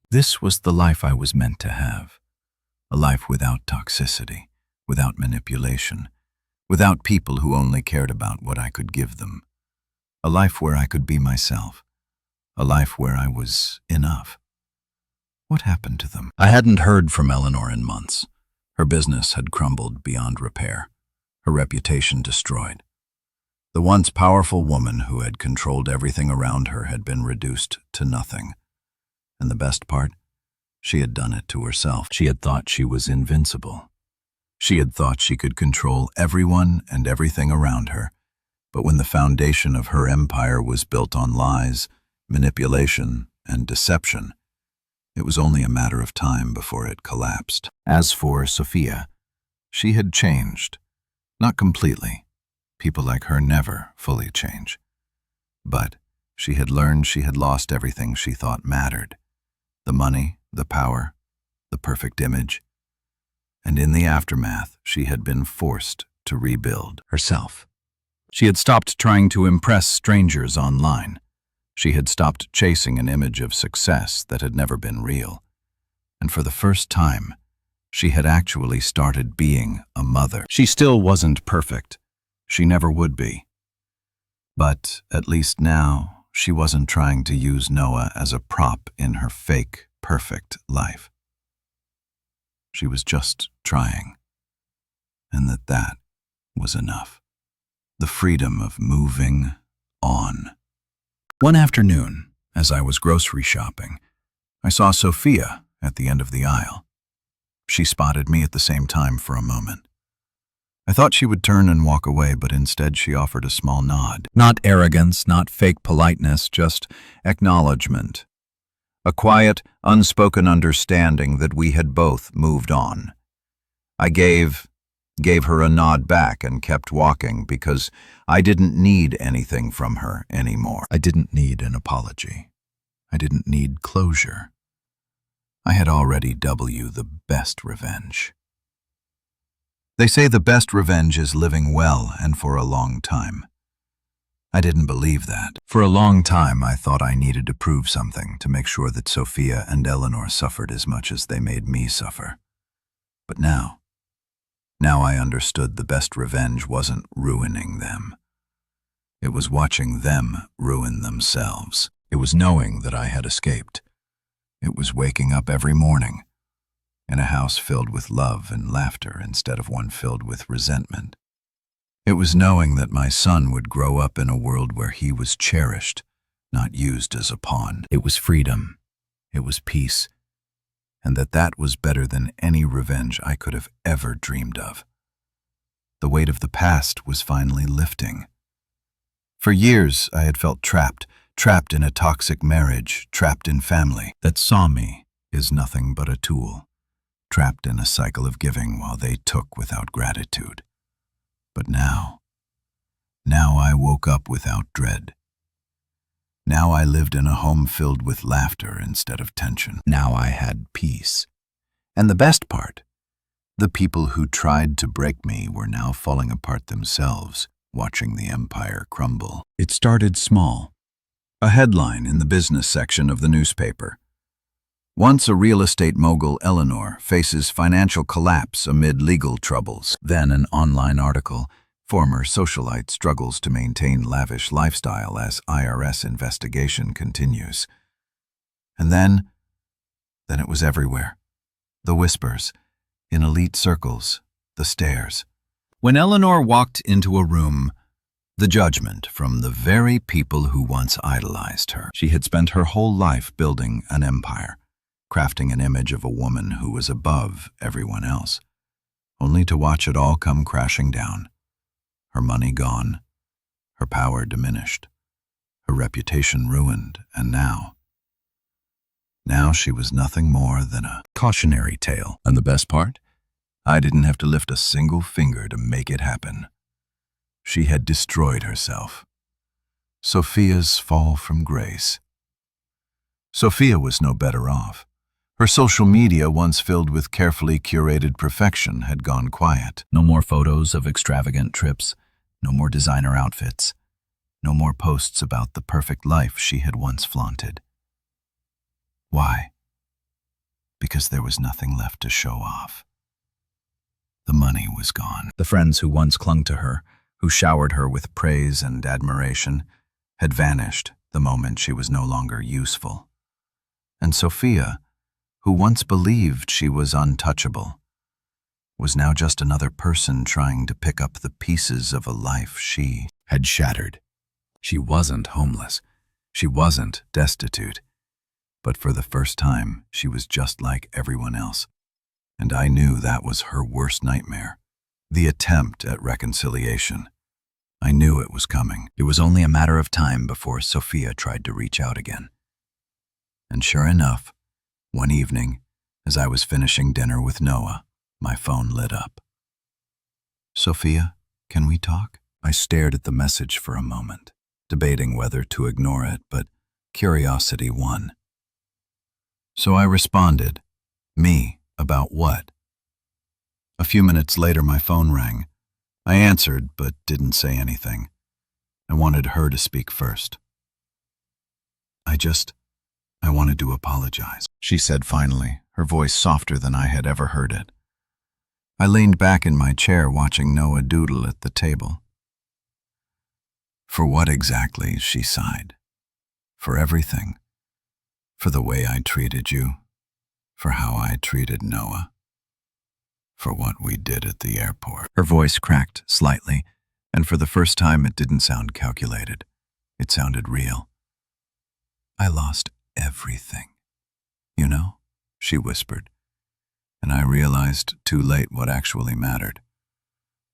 This was the life I was meant to have. A life without toxicity, without manipulation, without people who only cared about what I could give them. A life where I could be myself. A life where I was enough. What happened to them? I hadn't heard from Eleanor in months. Her business had crumbled beyond repair, her reputation destroyed. The once powerful woman who had controlled everything around her had been reduced to nothing. And the best part? She had done it to herself. She had thought she was invincible. She had thought she could control everyone and everything around her. But when the foundation of her empire was built on lies, manipulation, and deception, it was only a matter of time before it collapsed. As for Sophia, she had changed. Not completely. People like her never fully change. But she had learned she had lost everything she thought mattered. The money, the power, the perfect image. And in the aftermath, she had been forced to rebuild herself. She had stopped trying to impress strangers online. She had stopped chasing an image of success that had never been real. And for the first time, she had actually started being a mother. She still wasn't perfect. She never would be. But at least now, she wasn't trying to use Noah as a prop in her fake, perfect life. She was just trying. And that was enough. The freedom of moving on. One afternoon, as I was grocery shopping, I saw Sophia at the end of the aisle. She spotted me at the same time for a moment. I thought she would turn and walk away, but instead she offered a small nod. Not arrogance, not fake politeness, just acknowledgement. A quiet, unspoken understanding that we had both moved on. I gave her a nod back and kept walking because I didn't need anything from her anymore. I didn't need an apology. I didn't need closure. I had already the best revenge. They say the best revenge is living well and for a long time. I didn't believe that. For a long time, I thought I needed to prove something to make sure that Sophia and Eleanor suffered as much as they made me suffer. But now I understood the best revenge wasn't ruining them. It was watching them ruin themselves. It was knowing that I had escaped. It was waking up every morning in a house filled with love and laughter instead of one filled with resentment. It was knowing that my son would grow up in a world where he was cherished, not used as a pawn. It was freedom. It was peace. And that was better than any revenge I could have ever dreamed of. The weight of the past was finally lifting. For years, I had felt trapped in a toxic marriage, trapped in family that saw me as nothing but a tool, trapped in a cycle of giving while they took without gratitude. But now I woke up without dread. Now I lived in a home filled with laughter instead of tension. Now I had peace. And the best part, the people who tried to break me were now falling apart themselves, watching the empire crumble. It started small. A headline in the business section of the newspaper. Once a real estate mogul, Eleanor faces financial collapse amid legal troubles. Then an online article, former socialite struggles to maintain lavish lifestyle as IRS investigation continues. And then it was everywhere. The whispers, in elite circles, the stares. When Eleanor walked into a room, the judgment from the very people who once idolized her. She had spent her whole life building an empire, crafting an image of a woman who was above everyone else, only to watch it all come crashing down. Her money gone, her power diminished, her reputation ruined, and now she was nothing more than a cautionary tale. And the best part? I didn't have to lift a single finger to make it happen. She had destroyed herself. Sophia's fall from grace. Sophia was no better off. Her social media, once filled with carefully curated perfection, had gone quiet. No more photos of extravagant trips, no more designer outfits, no more posts about the perfect life she had once flaunted. Why? Because there was nothing left to show off. The money was gone. The friends who once clung to her, who showered her with praise and admiration, had vanished the moment she was no longer useful. And Sophia, who once believed she was untouchable, was now just another person trying to pick up the pieces of a life she had shattered. She wasn't homeless. She wasn't destitute. But for the first time, she was just like everyone else. And I knew that was her worst nightmare. The attempt at reconciliation. I knew it was coming. It was only a matter of time before Sophia tried to reach out again. And sure enough, one evening, as I was finishing dinner with Noah, my phone lit up. "Sophia, can we talk?" I stared at the message for a moment, debating whether to ignore it, but curiosity won. So I responded, "Me, about what?" A few minutes later, my phone rang. I answered, but didn't say anything. I wanted her to speak first. I wanted to apologize," she said finally, her voice softer than I had ever heard it. I leaned back in my chair, watching Noah doodle at the table. "For what exactly?" she sighed. "For everything. For the way I treated you. For how I treated Noah. For what we did at the airport." Her voice cracked slightly, and for the first time it didn't sound calculated. It sounded real. "I lost everything, you know," she whispered, and I realized too late what actually mattered.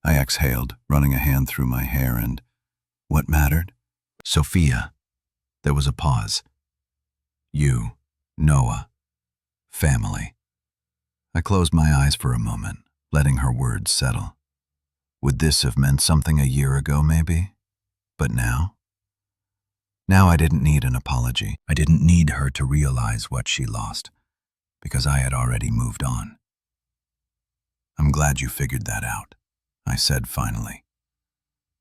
I exhaled, running a hand through my hair, and what mattered? Sophia. There was a pause. You, Noah, family. I closed my eyes for a moment, letting her words settle. Would this have meant something a year ago, maybe? But now? Now I didn't need an apology. I didn't need her to realize what she lost, because I had already moved on. I'm glad you figured that out, I said finally.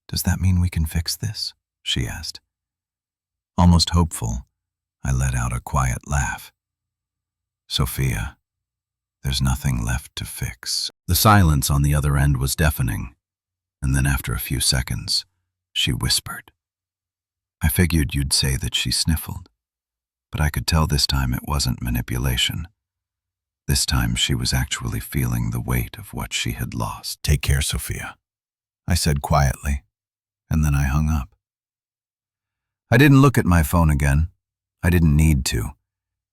Does that mean we can fix this? She asked. Almost hopeful, I let out a quiet laugh. Sophia, there's nothing left to fix. The silence on the other end was deafening, and then after a few seconds, she whispered. I figured you'd say that she sniffled, but I could tell this time it wasn't manipulation. This time she was actually feeling the weight of what she had lost. Take care, Sophia, I said quietly, and then I hung up. I didn't look at my phone again. I didn't need to,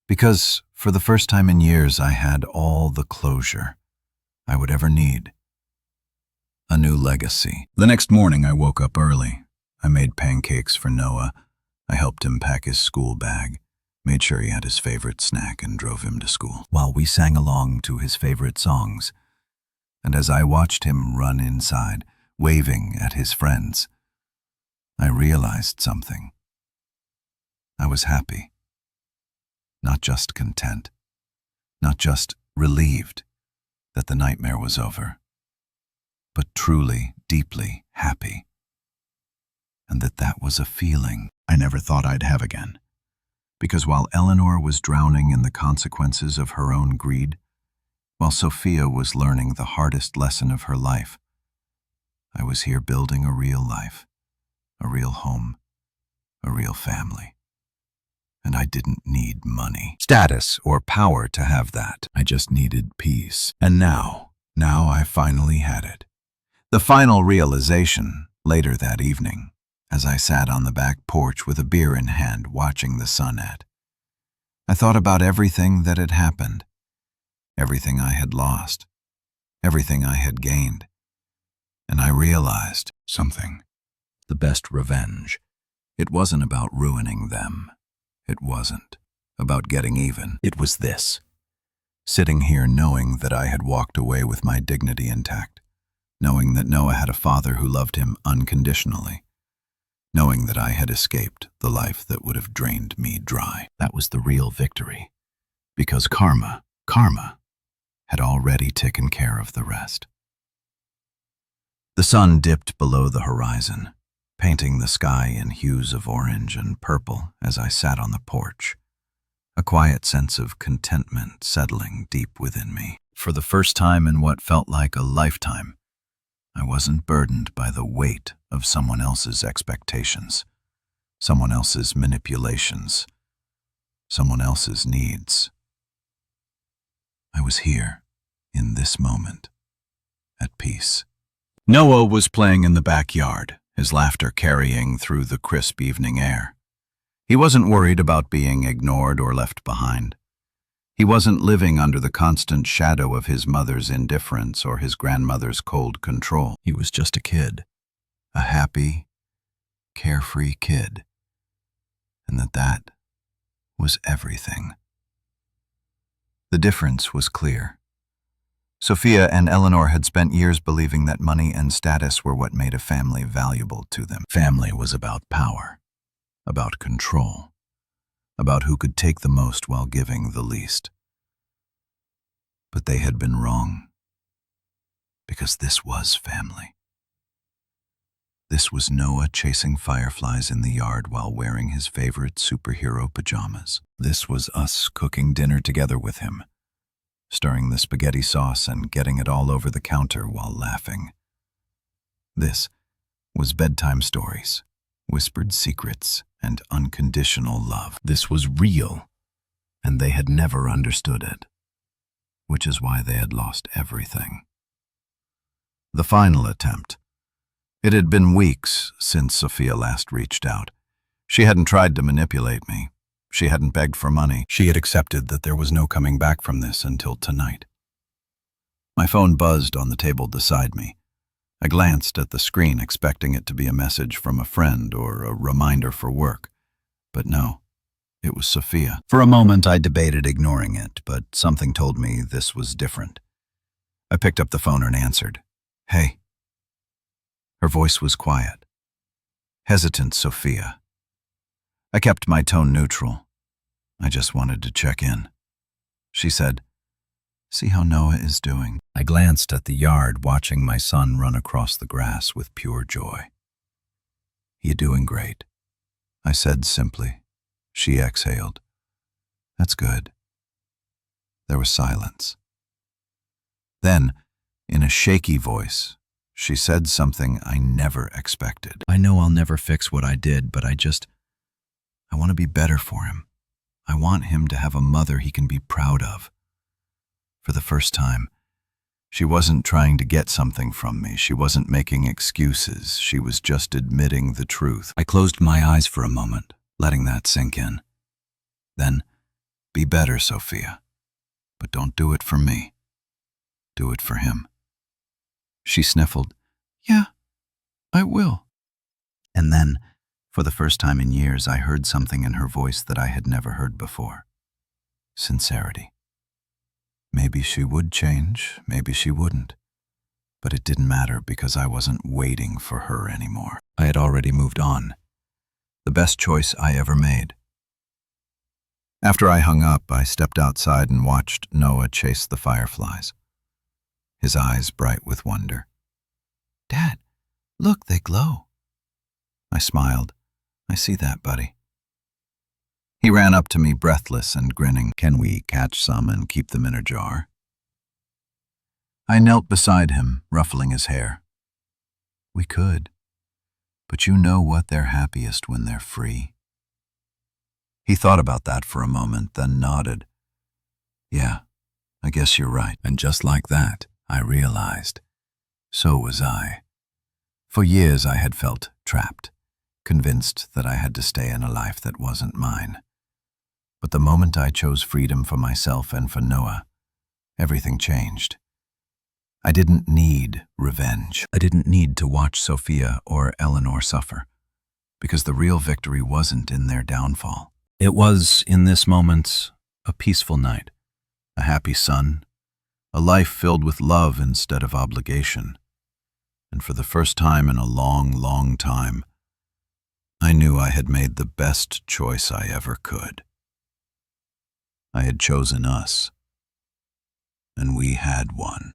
because for the first time in years I had all the closure I would ever need. A new legacy. The next morning I woke up early. I made pancakes for Noah. I helped him pack his school bag, made sure he had his favorite snack, and drove him to school, while we sang along to his favorite songs. And as I watched him run inside, waving at his friends, I realized something. I was happy. Not just content, not just relieved that the nightmare was over, but truly, deeply happy. And that was a feeling I never thought I'd have again. Because while Eleanor was drowning in the consequences of her own greed, while Sophia was learning the hardest lesson of her life, I was here building a real life, a real home, a real family. And I didn't need money, status, or power to have that. I just needed peace. And now I finally had it. The final realization, later that evening, as I sat on the back porch with a beer in hand watching the sunset. I thought about everything that had happened, everything I had lost, everything I had gained. And I realized something. The best revenge. It wasn't about ruining them. It wasn't about getting even. It was this. Sitting here knowing that I had walked away with my dignity intact, knowing that Noah had a father who loved him unconditionally, knowing that I had escaped the life that would have drained me dry. That was the real victory, because karma had already taken care of the rest. The sun dipped below the horizon, painting the sky in hues of orange and purple as I sat on the porch, a quiet sense of contentment settling deep within me. For the first time in what felt like a lifetime, I wasn't burdened by the weight of someone else's expectations, someone else's manipulations, someone else's needs. I was here, in this moment, at peace. Noah was playing in the backyard, his laughter carrying through the crisp evening air. He wasn't worried about being ignored or left behind. He wasn't living under the constant shadow of his mother's indifference or his grandmother's cold control. He was just a kid, a happy, carefree kid, and that was everything. The difference was clear. Sophia and Eleanor had spent years believing that money and status were what made a family valuable to them. Family was about power, about control, about who could take the most while giving the least. But they had been wrong, because this was family. This was Noah chasing fireflies in the yard while wearing his favorite superhero pajamas. This was us cooking dinner together with him, stirring the spaghetti sauce and getting it all over the counter while laughing. This was bedtime stories, whispered secrets, and unconditional love. This was real, and they had never understood it, which is why they had lost everything. The final attempt. It had been weeks since Sophia last reached out. She hadn't tried to manipulate me. She hadn't begged for money. She had accepted that there was no coming back from this until tonight. My phone buzzed on the table beside me. I glanced at the screen, expecting it to be a message from a friend or a reminder for work. But no, it was Sophia. For a moment I debated ignoring it, but something told me this was different. I picked up the phone and answered. "Hey." Her voice was quiet. Hesitant, Sophia. I kept my tone neutral. "I just wanted to check in." She said, "See how Noah is doing?" I glanced at the yard, watching my son run across the grass with pure joy. "You're doing great," I said simply. She exhaled. "That's good." There was silence. Then, in a shaky voice, she said something I never expected. "I know I'll never fix what I did, but I want to be better for him. I want him to have a mother he can be proud of." For the first time, she wasn't trying to get something from me. She wasn't making excuses. She was just admitting the truth. I closed my eyes for a moment, letting that sink in. Then, "Be better, Sophia. But don't do it for me. Do it for him." She sniffled. "Yeah, I will." And then, for the first time in years, I heard something in her voice that I had never heard before. Sincerity. Maybe she would change, maybe she wouldn't. But it didn't matter because I wasn't waiting for her anymore. I had already moved on. The best choice I ever made. After I hung up, I stepped outside and watched Noah chase the fireflies, his eyes bright with wonder. "Dad, look, they glow." I smiled. "I see that, buddy." He ran up to me, breathless and grinning. "Can we catch some and keep them in a jar?" I knelt beside him, ruffling his hair. "We could, but you know what? They're happiest when they're free." He thought about that for a moment, then nodded. "Yeah, I guess you're right." And just like that, I realized. So was I. For years I had felt trapped, convinced that I had to stay in a life that wasn't mine. But the moment I chose freedom for myself and for Noah, everything changed. I didn't need revenge. I didn't need to watch Sophia or Eleanor suffer, because the real victory wasn't in their downfall. It was, in this moment, a peaceful night, a happy sun, a life filled with love instead of obligation. And for the first time in a long, long time, I knew I had made the best choice I ever could. I had chosen us, and we had won.